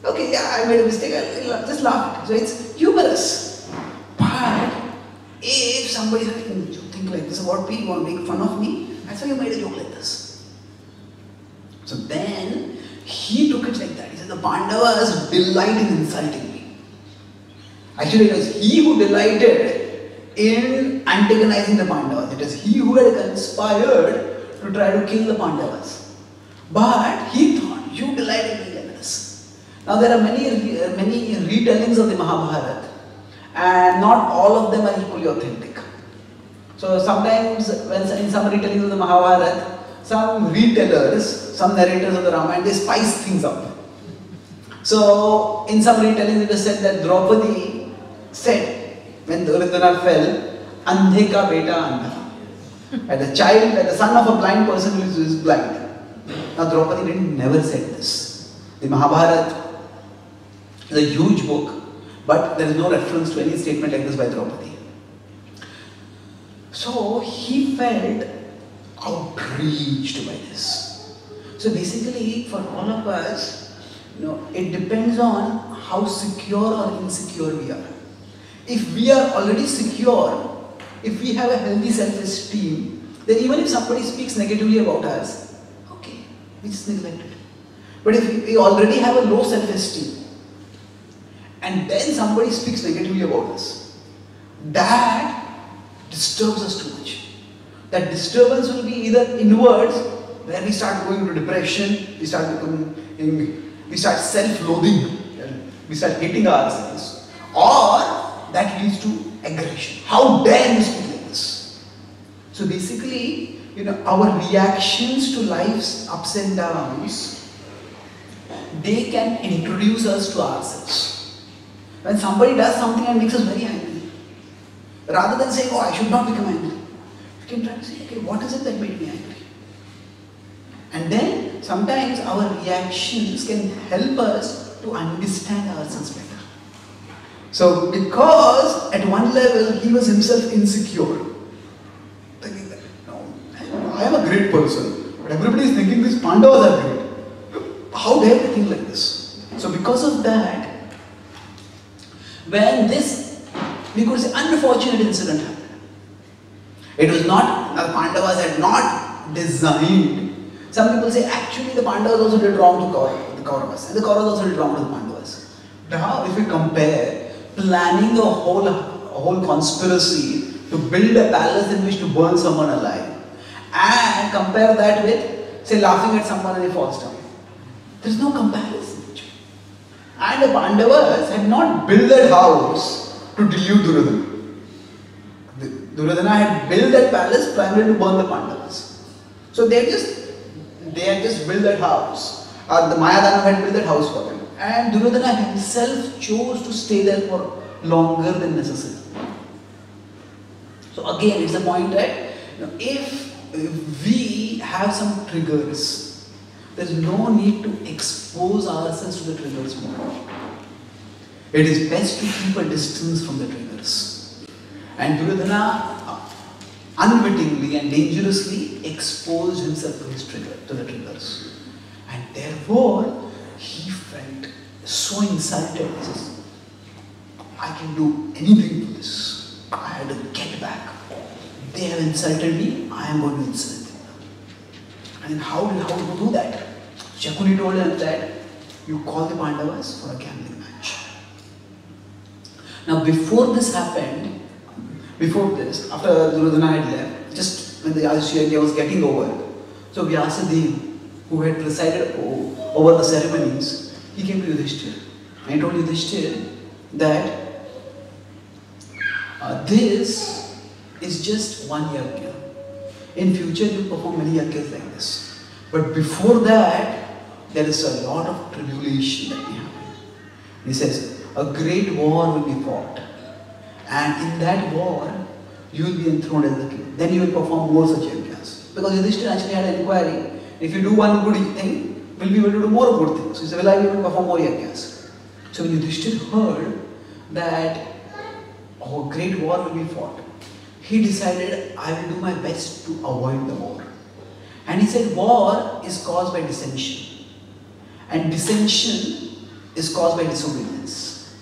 Okay, yeah, I made a mistake, I'll just laugh at it. So it's humorous. But if somebody is making a joke like this about me, you want to make fun of me, that's why you made a joke like this. So then he took it like that. He said, the Pandavas delight in insulting me. Actually, it was he who delighted in antagonizing the Pandavas. It was he who had conspired to try to kill the Pandavas. But he thought, you delight in me like this. Now there are many retellings of the Mahabharata, and not all of them are equally authentic. So sometimes when in some retellings of the Mahabharata, some retailers, some narrators of the Ramayana, they spice things up. So in some retellings it is said that Draupadi said, when Duryodhana fell, Andhe ka beta andha. And the son of a blind person who is blind. Now Draupadi never said this. The Mahabharata is a huge book, but there is no reference to any statement like this by Draupadi. So he felt outraged by this. So basically, for all of us, it depends on how secure or insecure we are. If we are already secure, if we have a healthy self-esteem, then even if somebody speaks negatively about us, okay, we just neglect it. But if we already have a low self-esteem, and then somebody speaks negatively about us, that disturbs us too much. That disturbance will be either inwards, where we start going into depression, we start self-loathing, we start hating ourselves, or that leads to aggression. How dare you speak like this? So basically, our reactions to life's ups and downs, they can introduce us to ourselves. When somebody does something and makes us very angry, rather than saying, oh, I should not become angry, you can try to say, okay, what is it that made me angry? And then sometimes our reactions can help us to understand ourselves better. So because at one level he was himself insecure, thinking that, no, I am a great person, but everybody is thinking these Pandavas are great. How dare they think like this? So because of that, when this, we could say, unfortunate incident happened. It was not, the Pandavas had not designed. Some people say actually the Pandavas also did wrong to the Kauravas, and the Kauravas also did wrong to the Pandavas. Now if we compare planning a whole conspiracy to build a palace in which to burn someone alive, and compare that with, say, laughing at someone and he falls down, there is no comparison. And the Pandavas had not built that house to delude Duryodhana. Duryodhana had built that palace primarily to burn the Pandavas. So they had just built that house. The Mayadana had built that house for them. And Duryodhana himself chose to stay there for longer than necessary. So again, it's a point that if we have some triggers, there is no need to expose ourselves to the triggers more. It is best to keep a distance from the triggers. And Duryodhana unwittingly and dangerously exposed himself to the triggers. And therefore, he felt so insulted. He says, I can do anything for this. I had to get back. They have insulted me, I am going to insult them. And how to do that? Shakuni told him that you call the Pandavas for a gambling match. Now before this happened, after Duryodhana had left, just when the Yajna was getting over, so Vyasadeva, who had presided over the ceremonies, he came to Yudhishthira. And he told Yudhishthira that this is just one yajna. In future you perform many yajnas like this. But before that, there is a lot of tribulation that may happen. He says, a great war will be fought. And in that war, you will be enthroned as the king. Then you will perform more such yajnas. Because Yudhishthira actually had an inquiry. If you do one good thing, we'll be able to do more good things. So he said, will I be able to perform more yajnas? So when Yudhishthira heard that a great war will be fought, he decided, I will do my best to avoid the war. And he said, war is caused by dissension. And dissension is caused by disobedience.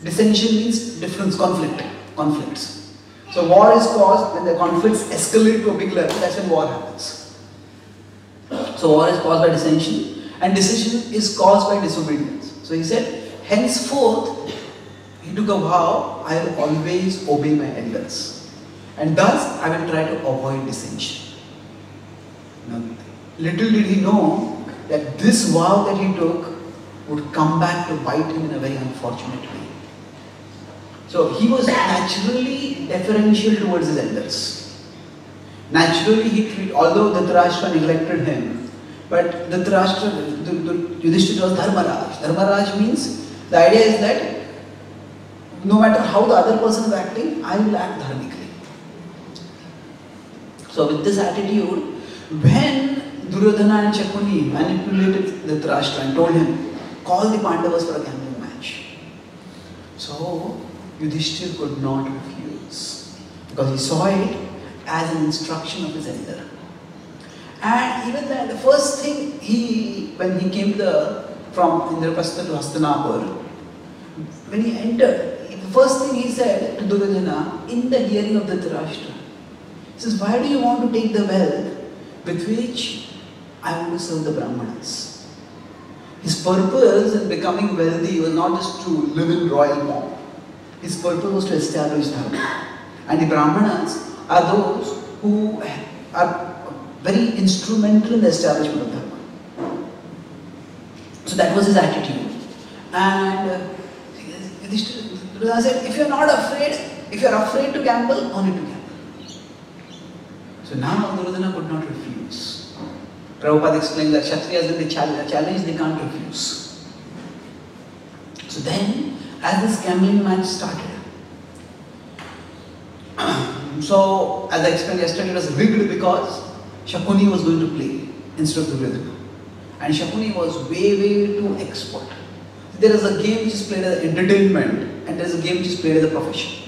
Dissension means difference, conflicts. So war is caused when the conflicts escalate to a big level, that's when war happens. So war is caused by dissension, and dissension is caused by disobedience. So he said, henceforth, he took a vow, I will always obey my elders. And thus, I will try to avoid dissension. Now, little did he know that this vow that he took would come back to bite him in a very unfortunate way. So he was naturally deferential towards his elders. Naturally, although Dhritarashtra neglected him, but Yudhishthira was Dharmaraj. Dharmaraj means, the idea is that no matter how the other person is acting, I will act dharmically. So with this attitude, when Duryodhana and Shakuni manipulated Dhritarashtra and told him, call the Pandavas for a gambling match. So Yudhishthira could not refuse, because he saw it as an instruction of his elder. And even then, the first thing when he came from Indraprastha to Hastinapur, when he entered, the first thing he said to Duryodhana in the hearing of Dhritarashtra, he says, why do you want to take the wealth with which I want to serve the Brahmanas? His purpose in becoming wealthy was not just to live in royal pomp. His purpose was to establish Dharma. And the Brahmanas are those who are very instrumental in the establishment of Dharma. So that was his attitude. And Yudhishthira said, if you are afraid to gamble, only to gamble. So now Duryodhana could not refuse. Prabhupada explained that Kshatriyas, when they challenge, they can't refuse. So then, as this gambling match started, so as I explained yesterday, it was rigged because Shakuni was going to play instead of Duryodhana. And Shakuni was way too expert. There is a game which is played as entertainment, and there is a game which is played as a profession.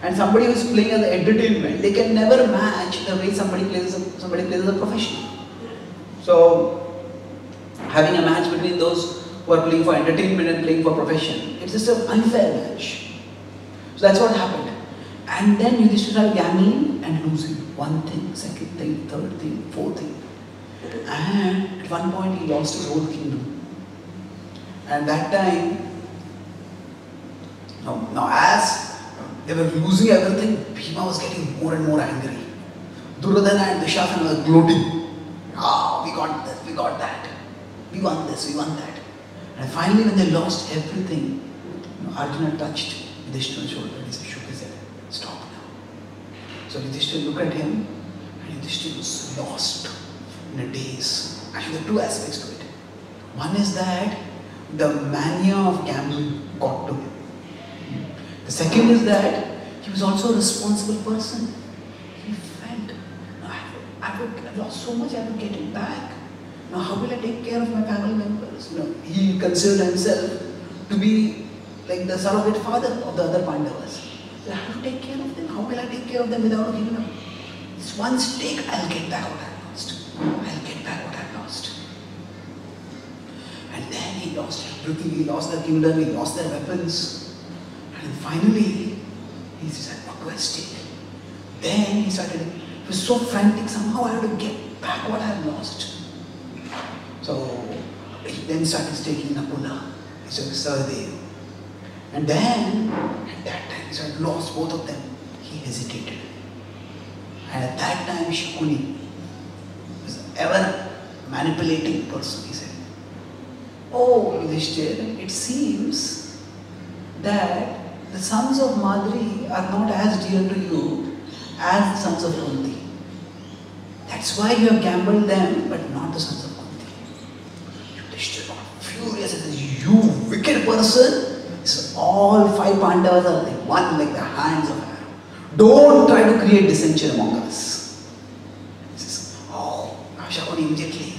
And somebody who is playing as an entertainment, they can never match the way somebody plays as a profession. So, having a match between those who are playing for entertainment and playing for profession, it's just an unfair match. So that's what happened. And then Yudhishthira started gambling and losing. One thing, second thing, third thing, fourth thing. And at one point he lost his whole kingdom. And that time, now as they were losing everything, Bhima was getting more and more angry. Duryodhana and Dushasana were gloating. We got this, we got that. We won this, we won that. And finally when they lost everything, Arjuna touched Yudhishthira's shoulder and he shook his head. Stop now. So Yudhishthira looked at him and Yudhishthira was lost in a daze. Actually there are two aspects to it. One is that the mania of gambling got to him. The second is that he was also a responsible person. He felt, I lost so much, I have to get it back. Now how will I take care of my family members? He considered himself to be like the surrogate father of the other Pandavas. I have to take care of them. How will I take care of them without a kingdom? It's one stake, I'll get back what I lost. I'll get back what I lost. And then he lost everything. He lost their kingdom, he lost their weapons. And finally, he said, what do I stake? Then he was so frantic, somehow I have to get back what I have lost. So he then started staking Nakula, he took Sahadev. And then, at that time, he had lost both of them. He hesitated. And at that time, Shakuni was an ever manipulating person, he said. Oh, Yudhishthira, it seems that the sons of Madri are not as dear to you as the sons of Kunti. That's why you have gambled them, but not the sons of Kunti. person, so all 5 Pandavas are like one, like the hands of Arrow. Don't try to create dissension among us. He says, oh, Charan immediately,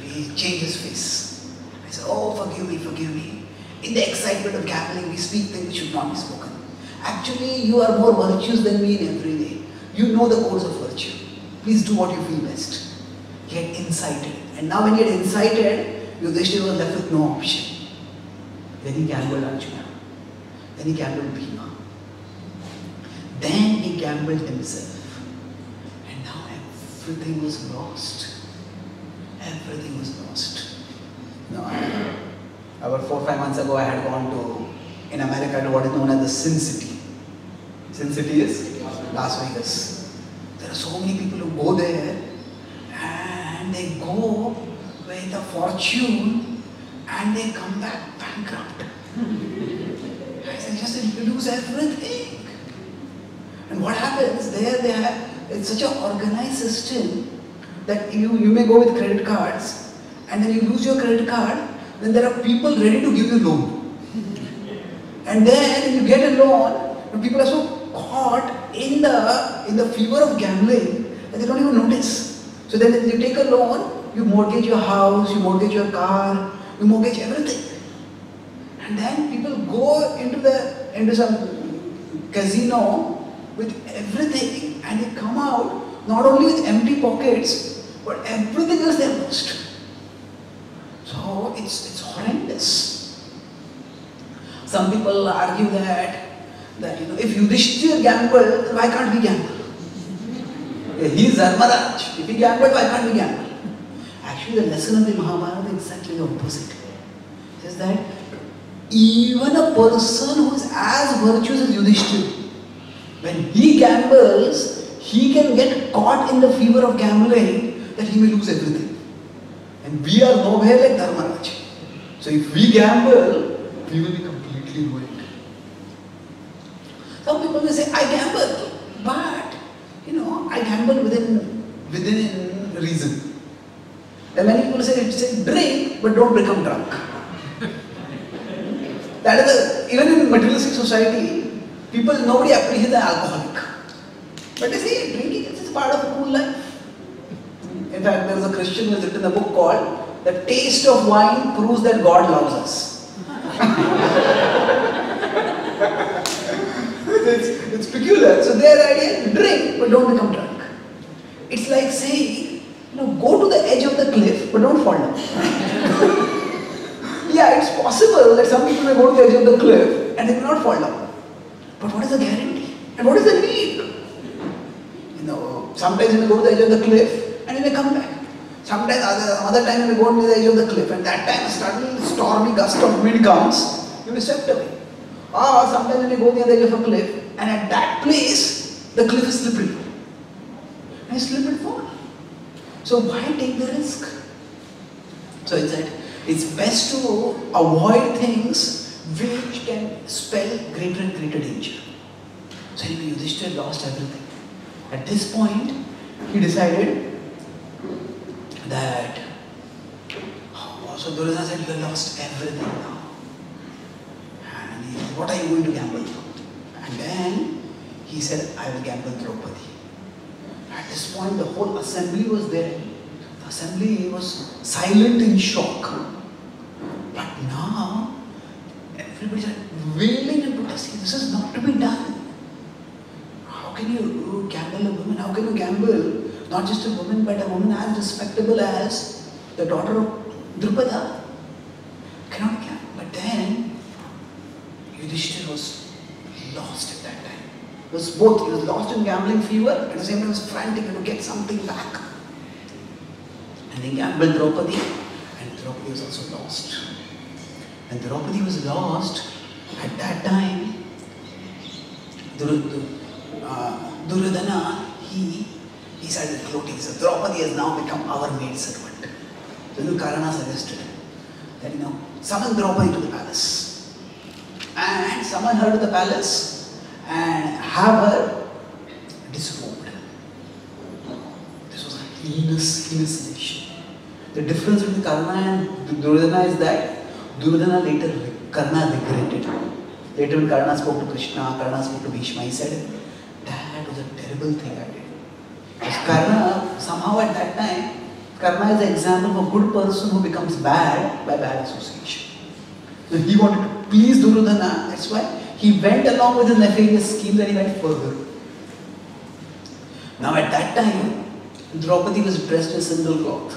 he changed his face. I said, oh, forgive me, forgive me. In the excitement of gambling, we speak things which should not be spoken. Actually, you are more virtuous than me in every way. You know the codes of virtue. Please do what you feel best. Get incited. And now when you get incited, Yudhishthira was left with no option. Then he gambled Arjuna. Then he gambled Bhima. Then he gambled himself. And now everything was lost. Everything was lost. Now, about 4 or 5 months ago, I had gone to, in America, to what is known as the Sin City. Sin City is Las Vegas. There are so many people who go there and they go with a fortune and they come back bankrupt. I said, just lose everything. And what happens there, they have, it's such an organized system that you may go with credit cards and then you lose your credit card, then there are people ready to give you loan. And then you get a loan, and people are so caught in the fever of gambling that they don't even notice. So then you take a loan, you mortgage your house, you mortgage your car, you mortgage everything. And then people go into some casino with everything and they come out not only with empty pockets, but everything else they have lost. So it's horrendous. Some people argue that if Yudhishthira gambled, why can't we gamble? He is Dharmaraj. If he gambled, why can't we gamble? Actually, the lesson of the Mahabharata is exactly the opposite. It is that even a person who is as virtuous as Yudhishthira, when he gambles, he can get caught in the fever of gambling that he may lose everything. And we are nowhere like Dharmaraj. So if we gamble, we will be completely ruined. Some people may say, I gamble, but I gamble within reason. And many people say drink, but don't become drunk. That is even in materialistic society, nobody appreciates the alcoholic. But they say drinking is part of a cool life. In fact, there is a Christian who has written a book called The Taste of Wine Proves That God Loves Us. It's peculiar. So their idea is drink, but don't become drunk. It's like saying, go to the edge of the cliff, but don't fall down. Yeah, it's possible that some people may go to the edge of the cliff and they will not fall down. But what is the guarantee? And what is the need? Sometimes you may go to the edge of the cliff and you may come back. Sometimes other time you may go to the edge of the cliff and that time a sudden stormy gust of wind comes, you may swept away. Or sometimes you may go near the edge of a cliff and at that place the cliff is slippery. And you slip and fall. So why take the risk? So it's best to avoid things which can spell greater and greater danger. So anyway, Yudhishthira lost everything. At this point, he decided that, so Duryodhana said, you have lost everything now. And he said, what are you going to gamble? And then he said, I will gamble Draupadi. At this point, the whole assembly was there. The assembly was silent in shock. But now, everybody started wailing and protesting. This is not to be done. How can you gamble a woman? How can you gamble not just a woman, but a woman as respectable as the daughter of Drupada? Cannot gamble. But then, Yudhishthira was lost at that time. He was lost in gambling fever, at the same time he was frantic to get something back. And he gambled Draupadi, and Draupadi was also lost. And Draupadi was lost at that time. Duryodhana, he started floating. So Draupadi has now become our maid servant. So Karana suggested that summon Draupadi to the palace. And summon her to the palace and have her disrobed. This was a heinous nation. The difference between Karna and Duryodhana is that Duryodhana later Karna regretted. Later when Karna spoke to Krishna, Karna spoke to Bhishma, he said, that was a terrible thing I did. Because Karna, somehow at that time, Karna is an example of a good person who becomes bad by bad association. So he wanted to please Duryodhana, that's why he went along with his nefarious schemes and he went further. Now at that time, Draupadi was dressed in single cloth.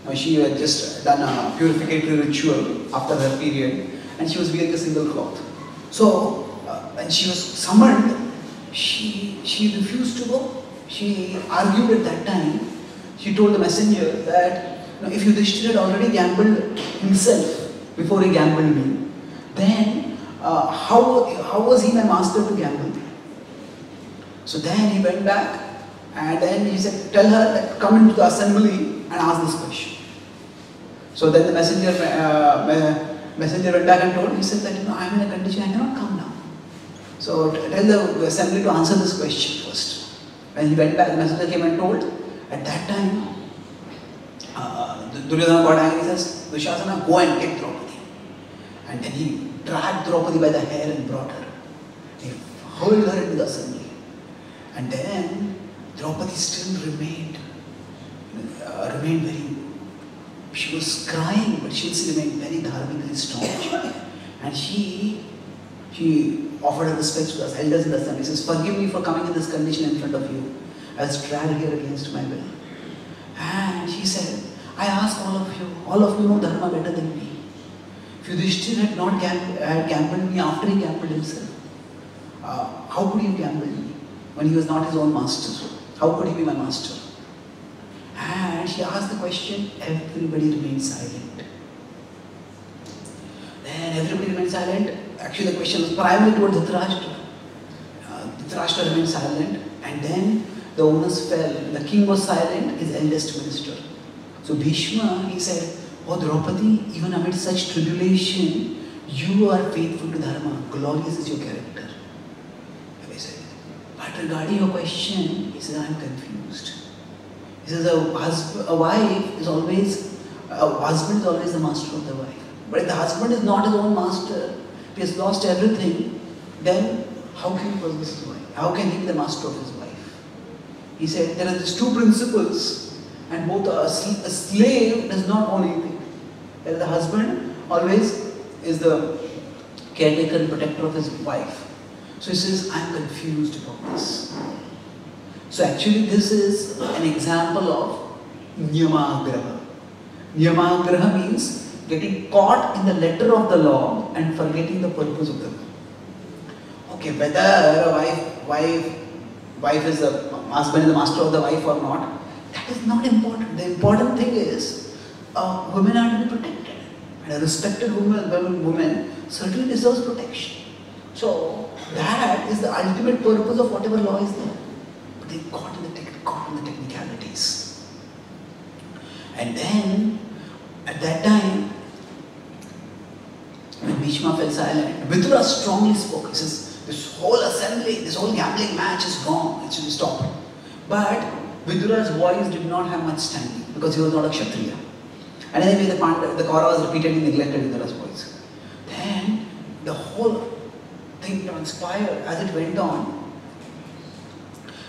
Now she had just done a purificatory ritual after her period and she was wearing a single cloth. So when she was summoned, she refused to go. She argued at that time. She told the messenger that if Yudhishthira had already gambled himself before he gambled me, then how was he my master to gamble? So then he went back and then he said, tell her that come into the assembly and ask this question. So then the messenger went back and told, he said that I am in a condition, I cannot come now. So tell the assembly to answer this question first. When he went back, the messenger came and told, at that time, Duryodhana got angry, he says, Dushasana, go and get Draupadi. And then he dragged Draupadi by the hair and brought her. He hurled her into the assembly. And then Draupadi still remained very, she was crying, but she still remained very dharmically staunch. And she offered her respects to us elders in the assembly. She says, forgive me for coming in this condition in front of you. I was dragged here against my will. And she said, I ask all of you know Dharma better than me. If Yudhishthira had not gambled me after he gambled himself, how could he gamble me when he was not his own master? How could he be my master? And she asked the question, everybody remained silent. Then everybody remained silent. Actually the question was primarily towards Dhritarashtra. Dhritarashtra remained silent and then the onus fell. The king was silent, his eldest minister. So Bhishma, he said, oh Draupadi, even amid such tribulation, you are faithful to Dharma. Glorious is your character. He said, but regarding your question, he said, I am confused. He says, a husband is always the master of the wife. But if the husband is not his own master, if he has lost everything, then how can he possess his wife? How can he be the master of his wife? He said, there are these two principles, and both a slave does not own anything. The husband always is the caretaker and protector of his wife. So he says, I am confused about this. So actually this is an example of Niyamagraha. Niyamagraha means getting caught in the letter of the law and forgetting the purpose of the law. Okay, whether a wife is the husband is the master of the wife or not, that is not important. The important thing is women are to be protected. And a respected woman certainly deserves protection. So that is the ultimate purpose of whatever law is there. But they caught in the technicalities. And then at that time, when Bhishma fell silent, Vidura strongly spoke. He says, this whole assembly, this whole gambling match is wrong. It should be stopped. But Vidura's voice did not have much standing because he was not a Kshatriya. And anyway, the Kauravas repeatedly neglected Vidura's voice. Then the whole thing transpired as it went on.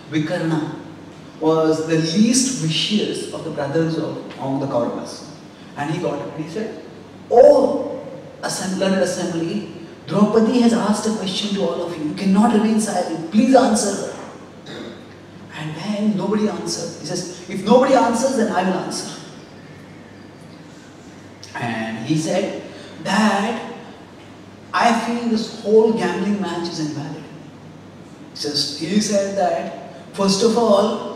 Vikarna was the least vicious of the brothers among the Kauravas. And he said, oh, learned assembly, Draupadi has asked a question to all of you. You cannot remain silent. Please answer her. And then nobody answered. He says, if nobody answers, then I will answer. And he said that I feel this whole gambling match is invalid. He said that first of all,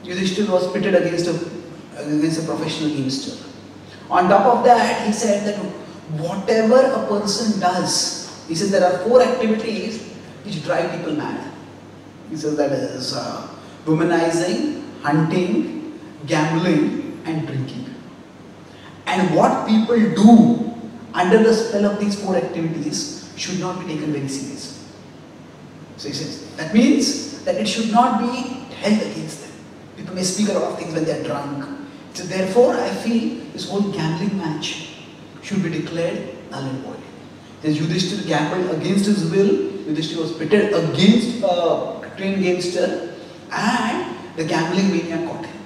Yudhishthira was pitted against a professional gamester. On top of that, he said that whatever a person does, he says there are 4 activities which drive people mad. He says that is womanizing, hunting, gambling and drinking. And what people do under the spell of these 4 activities should not be taken very seriously. So he says, that means that it should not be held against them. People may speak a lot of things when they are drunk. So therefore, I feel this whole gambling match should be declared null and void. Says Yudhishthira gambled against his will. Yudhishthira was pitted against a trained gamester, and the gambling maniac caught him.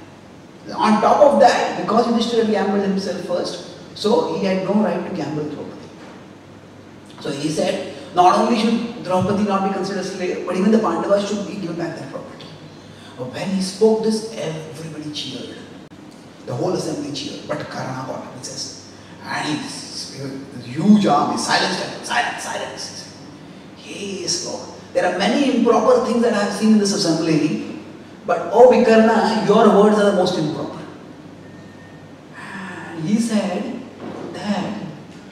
On top of that, because Yudhishthira gambled himself first, so he had no right to gamble Draupadi. So he said, not only should Draupadi not be considered a slave, but even the Pandavas should be given back their property. But when he spoke this, everybody cheered. The whole assembly cheered, but Karna got up, he says, and he's this huge army, silence, silence. Yes, Lord. There are many improper things that I have seen in this assembly, but oh Vikarna, your words are the most improper. And he said that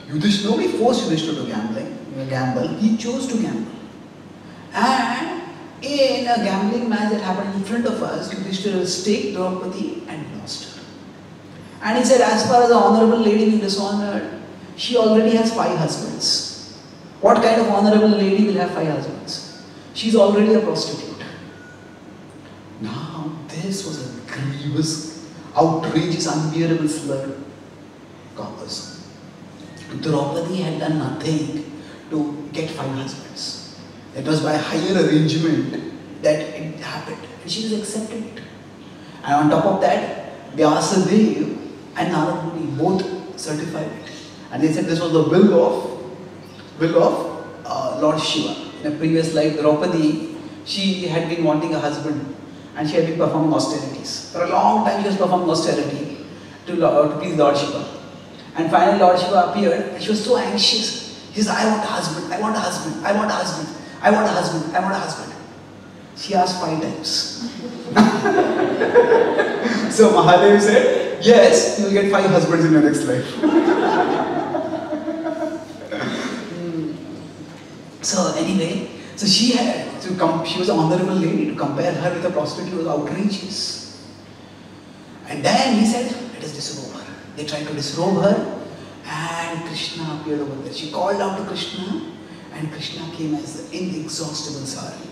nobody forced Yudhishthira to gamble, he chose to gamble. And in a gambling match that happened in front of us, Yudhishthira staked Draupadi and lost her. And he said, as far as the honorable lady being dishonored, she already has 5 husbands. What kind of honorable lady will have 5 husbands? She's already a prostitute. Now, this was a grievous, outrageous, unbearable slur. Draupadi had done nothing to get 5 husbands. It was by higher arrangement that it happened. And she was accepted it. And on top of that, Vyasadeva and Narad Muni both certified it. And they said this was the will of Lord Shiva. In a previous life, Draupadi, she had been wanting a husband and she had been performing austerities. For a long time she was performing austerity to please Lord Shiva. And finally Lord Shiva appeared and she was so anxious. She said, I want a husband, I want a husband, I want a husband, I want a husband, I want a husband. She asked 5 times. So Mahadev said, yes, you will get 5 husbands in your next life. So anyway, so she had to come, she was an honorable lady. To compare her with a prostitute was outrageous. And then he said, let us disrobe her. They tried to disrobe her and Krishna appeared over there. She called out to Krishna and Krishna came as the inexhaustible sari.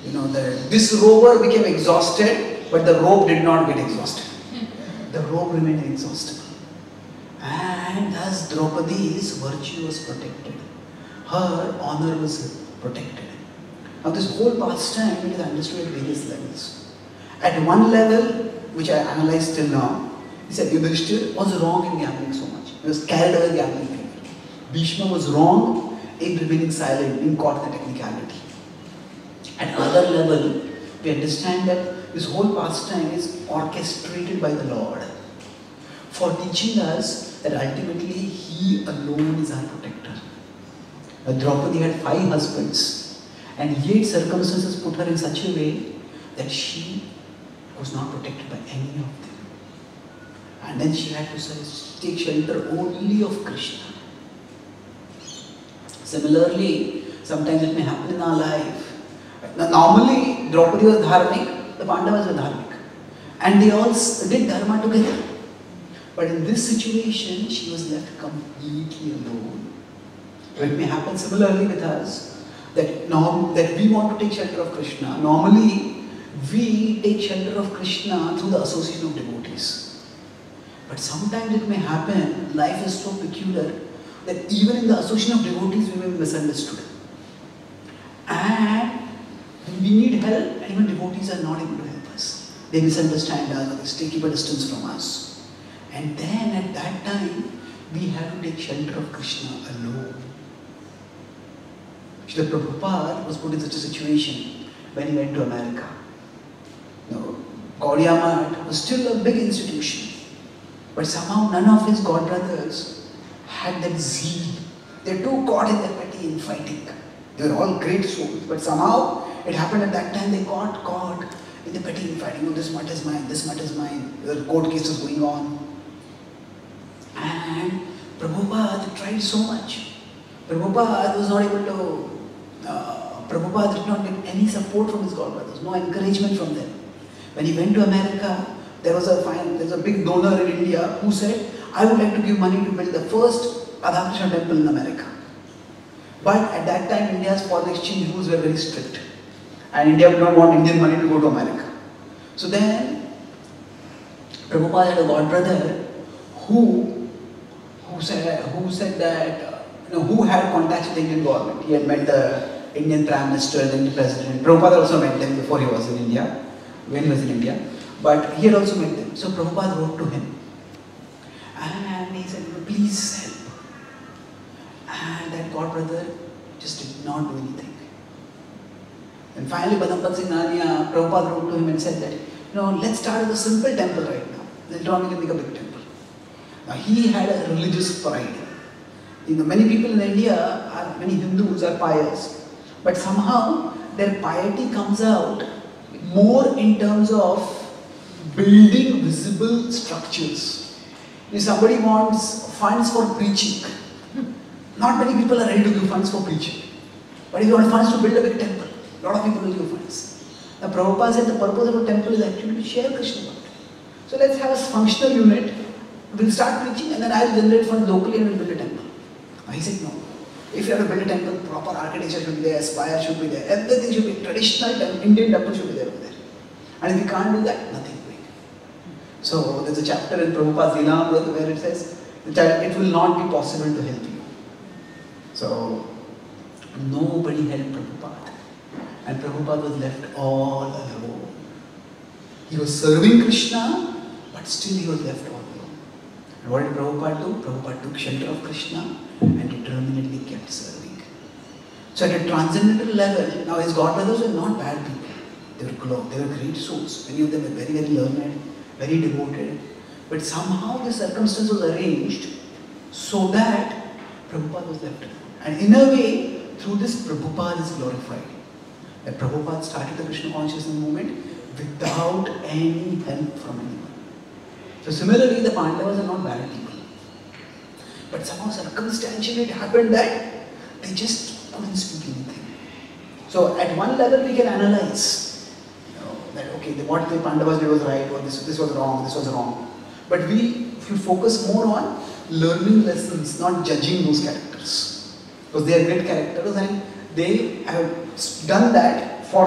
You know, the disrober became exhausted, but the robe did not get exhausted. The robe remained inexhaustible. And thus Draupadi's virtue was protected. Her honor was protected. Now this whole pastime is understood at various levels. At one level, which I analyzed till now, he said Yudhishthira was wrong in gambling so much. He was carried away gambling. Bhishma was wrong in remaining silent, being caught in the technicality. At another level, we understand that this whole pastime is orchestrated by the Lord for teaching us that ultimately He alone is our protector. Draupadi had 5 husbands, and yet circumstances put her in such a way that she was not protected by any of them. And then she had to take shelter only of Krishna. Similarly, sometimes it may happen in our life. Now, normally, Draupadi was dharmic, the Pandavas were dharmic. And they all did dharma together. But in this situation, she was left completely alone. It may happen similarly with us, that we want to take shelter of Krishna. Normally, we take shelter of Krishna through the association of devotees. But sometimes it may happen, life is so peculiar, that even in the association of devotees, we may be misunderstood. And we need help, and even devotees are not able to help us. They misunderstand us, they keep a distance from us. And then at that time, we have to take shelter of Krishna alone. Srila Prabhupada was put in such a situation when he went to America. Gaudiya Math was still a big institution, but somehow none of his godbrothers had that zeal. They were too caught in their petty infighting. They were all great souls, but somehow it happened at that time they got caught in the petty infighting. Oh, this much is mine, this much is mine. There were court cases going on. And Prabhupada tried so much. Prabhupada was not able to Prabhupada did not get any support from his godbrothers, no encouragement from them. When he went to America, there was a big donor in India who said, I would like to give money to build the first Radhakrishna temple in America. But at that time, India's foreign exchange rules were very strict. And India would not want Indian money to go to America. So then, Prabhupada had a godbrother who said that, who had contacts with the Indian government. He had met the Indian Prime Minister and the Indian President. Prabhupada also met them before he was in India, when he was in India. But he had also met them. So Prabhupada wrote to him. And he said, please help. And that God brother just did not do anything. And finally, Padampat Singh Nania, Prabhupada wrote to him and said that, let's start with a simple temple right now. Later on we can make a big temple. Now he had a religious pride. Many people in India, many Hindus are pious. But somehow their piety comes out more in terms of building visible structures. If somebody wants funds for preaching, not many people are ready to give funds for preaching. But if you want funds to build a big temple, a lot of people will give funds. Now Prabhupada said the purpose of a temple is actually to share Krishna Bhakti. So let's have a functional unit, we'll start preaching and then I'll generate funds locally and we'll build a temple. Now he said no. If you have to build a temple, proper architecture should be there, spire should be there, everything should be traditional Indian temple should be there over there. And if you can't do that, nothing big. So there's a chapter in Prabhupada's Leela where it says, it will not be possible to help you. So nobody helped Prabhupada. And Prabhupada was left all alone. He was serving Krishna, but still he was left all alone. And what did Prabhupada do? Prabhupada took shelter of Krishna and determinedly kept serving. So at a transcendental level, now his godbrothers were not bad people. They were great souls. Many of them were very, very learned, very devoted. But somehow the circumstance was arranged so that Prabhupada was left alone. And in a way, through this Prabhupada is glorified. That Prabhupada started the Krishna consciousness movement without any help from anyone. So similarly, the Pandavas are not bad people. But somehow circumstantially it happened that they just couldn't speak anything. So at one level we can analyze that okay, what the Pandavas did was right, or this was wrong, this was wrong. But we should focus more on learning lessons, not judging those characters. Because they are great characters and they have done that for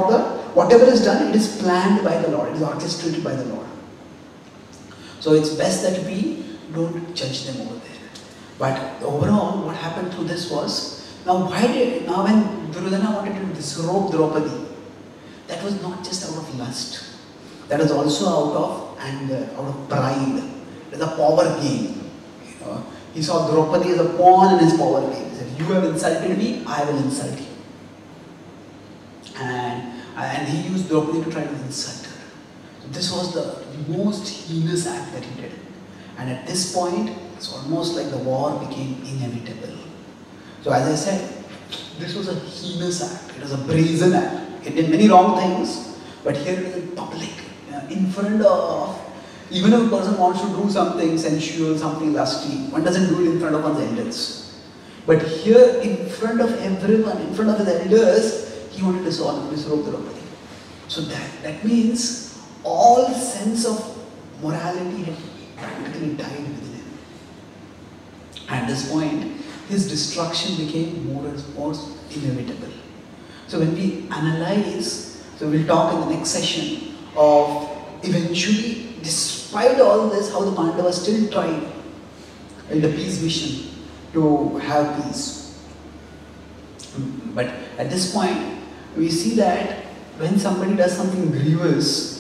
whatever is done, it is planned by the Lord, it is orchestrated by the Lord. So it's best that we don't judge them over there. But overall, what happened through this was, now when Duryodhana wanted to disrobe Draupadi, that was not just out of lust, that was also out of anger, out of pride. It was a power game. He saw Draupadi as a pawn in his power game. He said, you have insulted me, I will insult you. And he used Draupadi to try to insult her. So this was the most heinous act that he did. And at this point, it's almost like the war became inevitable. So as I said, this was a heinous act. It was a brazen act. It did many wrong things, but here it is in public, in front of, even if a person wants to do something sensual, something lusty, one doesn't do it in front of one's elders. But here, in front of everyone, in front of his elders, he wanted to disrobe Draupadi. So that means all sense of morality had practically died within him. At this point, his destruction became more and more inevitable. So when we analyze, so we'll talk in the next session of eventually, despite all this, how the Pandavas still tried in the peace mission to have peace. But at this point, we see that when somebody does something grievous,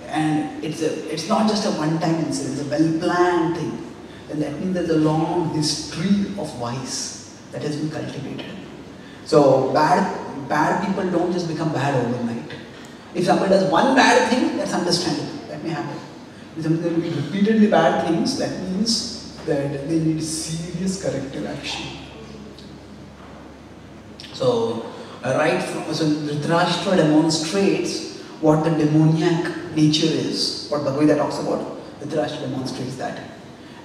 and it's not just a one-time incident, it's a well-planned thing, then that means there's a long history of vice that has been cultivated. So bad people don't just become bad overnight. If somebody does one bad thing, that's understandable, that may happen. If somebody will be repeatedly bad things, that means that they need serious corrective action. So Dhritarashtra demonstrates what the demoniac nature is, what Bhagavad Gita talks about. Dhritarashtra demonstrates that.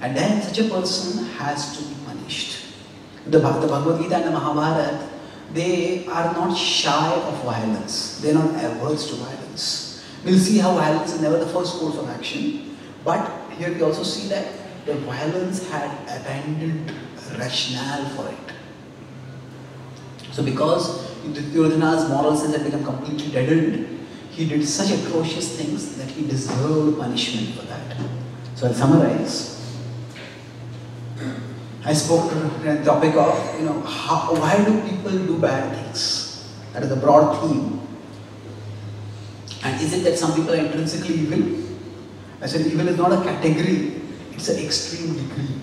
And then such a person has to be punished. The Bhagavad Gita and the Mahabharata, they are not shy of violence. They are not averse to violence. We'll see how violence is never the first course of action. But here we also see that the violence had abandoned rationale for it. So because Duryodhana's moral sense had become completely deadened, he did such atrocious things that he deserved punishment for that. So I'll summarize. I spoke to the topic of, why do people do bad things? That is the broad theme. And is it that some people are intrinsically evil? I said evil is not a category, it's an extreme degree.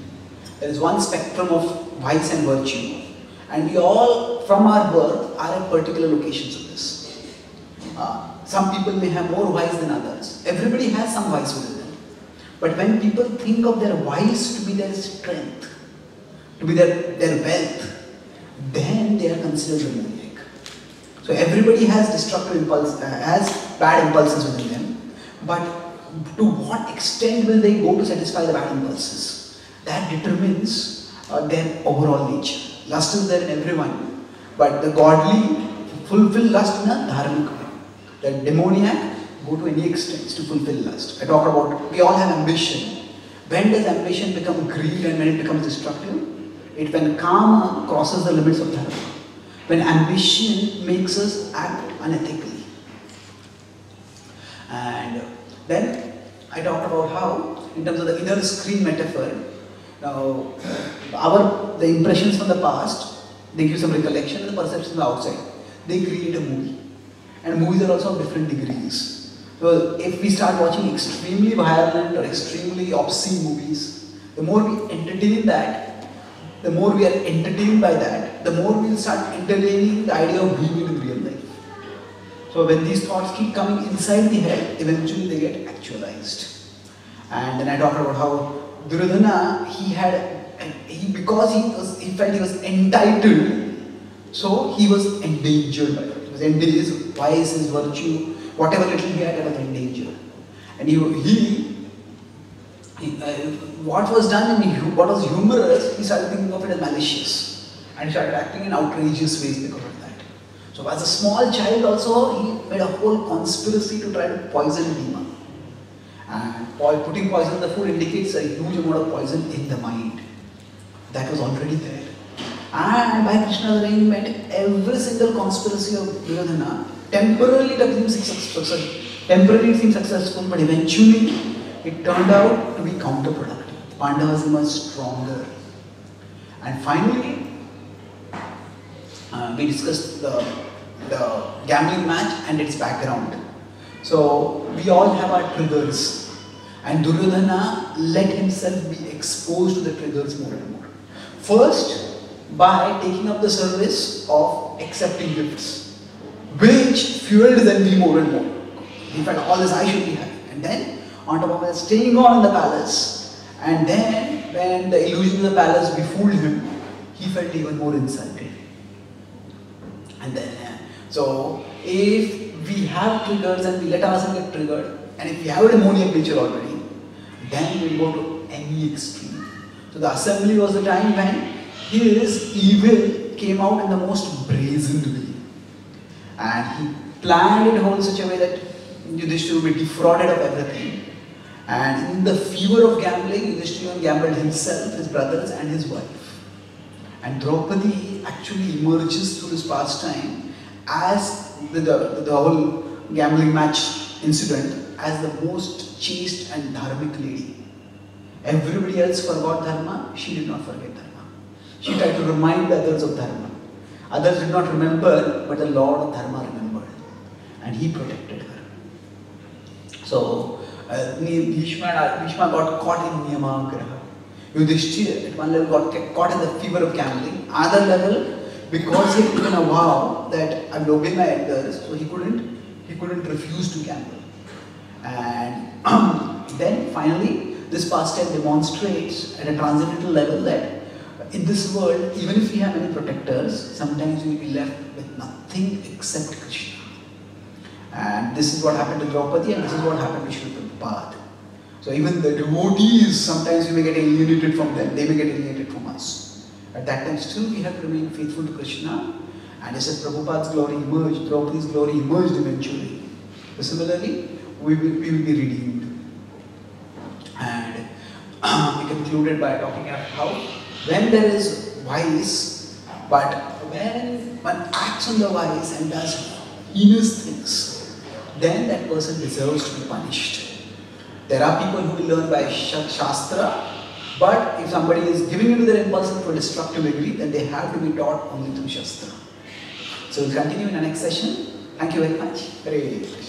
There is one spectrum of vice and virtue, and we all, from our birth, are at particular locations of this. Some people may have more vice than others. Everybody has some vice within them. But when people think of their vice to be their strength, to be their wealth, then they are considered demoniac. So everybody has destructive impulse, has bad impulses within them, but to what extent will they go to satisfy the bad impulses? That determines their overall nature. Lust is there in everyone, but the godly fulfill lust in a dharmic way. The demoniac go to any extents to fulfill lust. I talk about, we all have ambition. When does ambition become greed and when it becomes destructive? It when karma crosses the limits of dharma. When ambition makes us act unethically. And then I talked about how, in terms of the inner screen metaphor, now the impressions from the past, they give some recollection, and the perceptions from the outside, they create a movie. And movies are also of different degrees. So if we start watching extremely violent or extremely obscene movies, the more we entertain that, the more we are entertained by that, the more we will start entertaining the idea of being in real life. So when these thoughts keep coming inside the head, eventually they get actualized. And then I talked about how Duryodhana, because he felt he was entitled, so he was endangered by it. He was endangered, his vice, his virtue, whatever little he had, was endangered. And what was done and what was humorous, he started thinking of it as malicious. And he started acting in outrageous ways because of that. So as a small child also, he made a whole conspiracy to try to poison Bhima. And putting poison in the food indicates a huge amount of poison in the mind. That was already there. And by Krishna's arrangement, every single conspiracy of Duryodhana temporarily seemed successful, but eventually it turned out to be counterproductive. Pandavas emerged stronger. And finally, we discussed the gambling match and its background. So we all have our triggers. And Duryodhana let himself be exposed to the triggers more and more. First, by taking up the service of accepting gifts, which fueled his envy more and more. He felt all this I should be having. And then, on top of that, staying on in the palace, and then when the illusion of the palace befooled him, he felt even more insulted. And then, so if we have triggers and we let ourselves get triggered, and if we have a demoniac nature already, then we will go to any extreme. So the assembly was the time when his evil came out in the most brazen way. And he planned it all in such a way that Yudhishthira would be defrauded of everything. And in the fever of gambling, Yudhishthira gambled himself, his brothers and his wife. And Draupadi actually emerges through this pastime as the whole gambling match incident as the most chaste and dharmic lady. Everybody else forgot dharma, she did not forget dharma. She tried to remind others of dharma. Others did not remember, but the Lord of dharma remembered. And he protected her. So, Bhishma got caught in Niyamagraha. Yudhishthira at one level got caught in the fever of gambling. Other level, because he had taken a vow that I will obey my elders, so he couldn't refuse to gamble. And then finally, this pastime demonstrates at a transcendental level that in this world, even if we have many protectors, sometimes we will be left with nothing except Krishna. And this is what happened to Draupadi, and this is what happened to Srila Prabhupada. So even the devotees, sometimes we may get alienated from them, they may get alienated from us. At that time, still we have to remain faithful to Krishna. And just as Prabhupada's glory emerged, Draupadi's glory emerged eventually. So similarly, we will be redeemed. And we concluded by talking about how when there is vice, but when one acts on the vice and does heinous things, then that person deserves to be punished. There are people who will learn by Shastra, But if somebody is giving into their impulse to a destructive degree, then they have to be taught only through Shastra. So we'll continue in the next session. Thank you very much. Hare Krishna.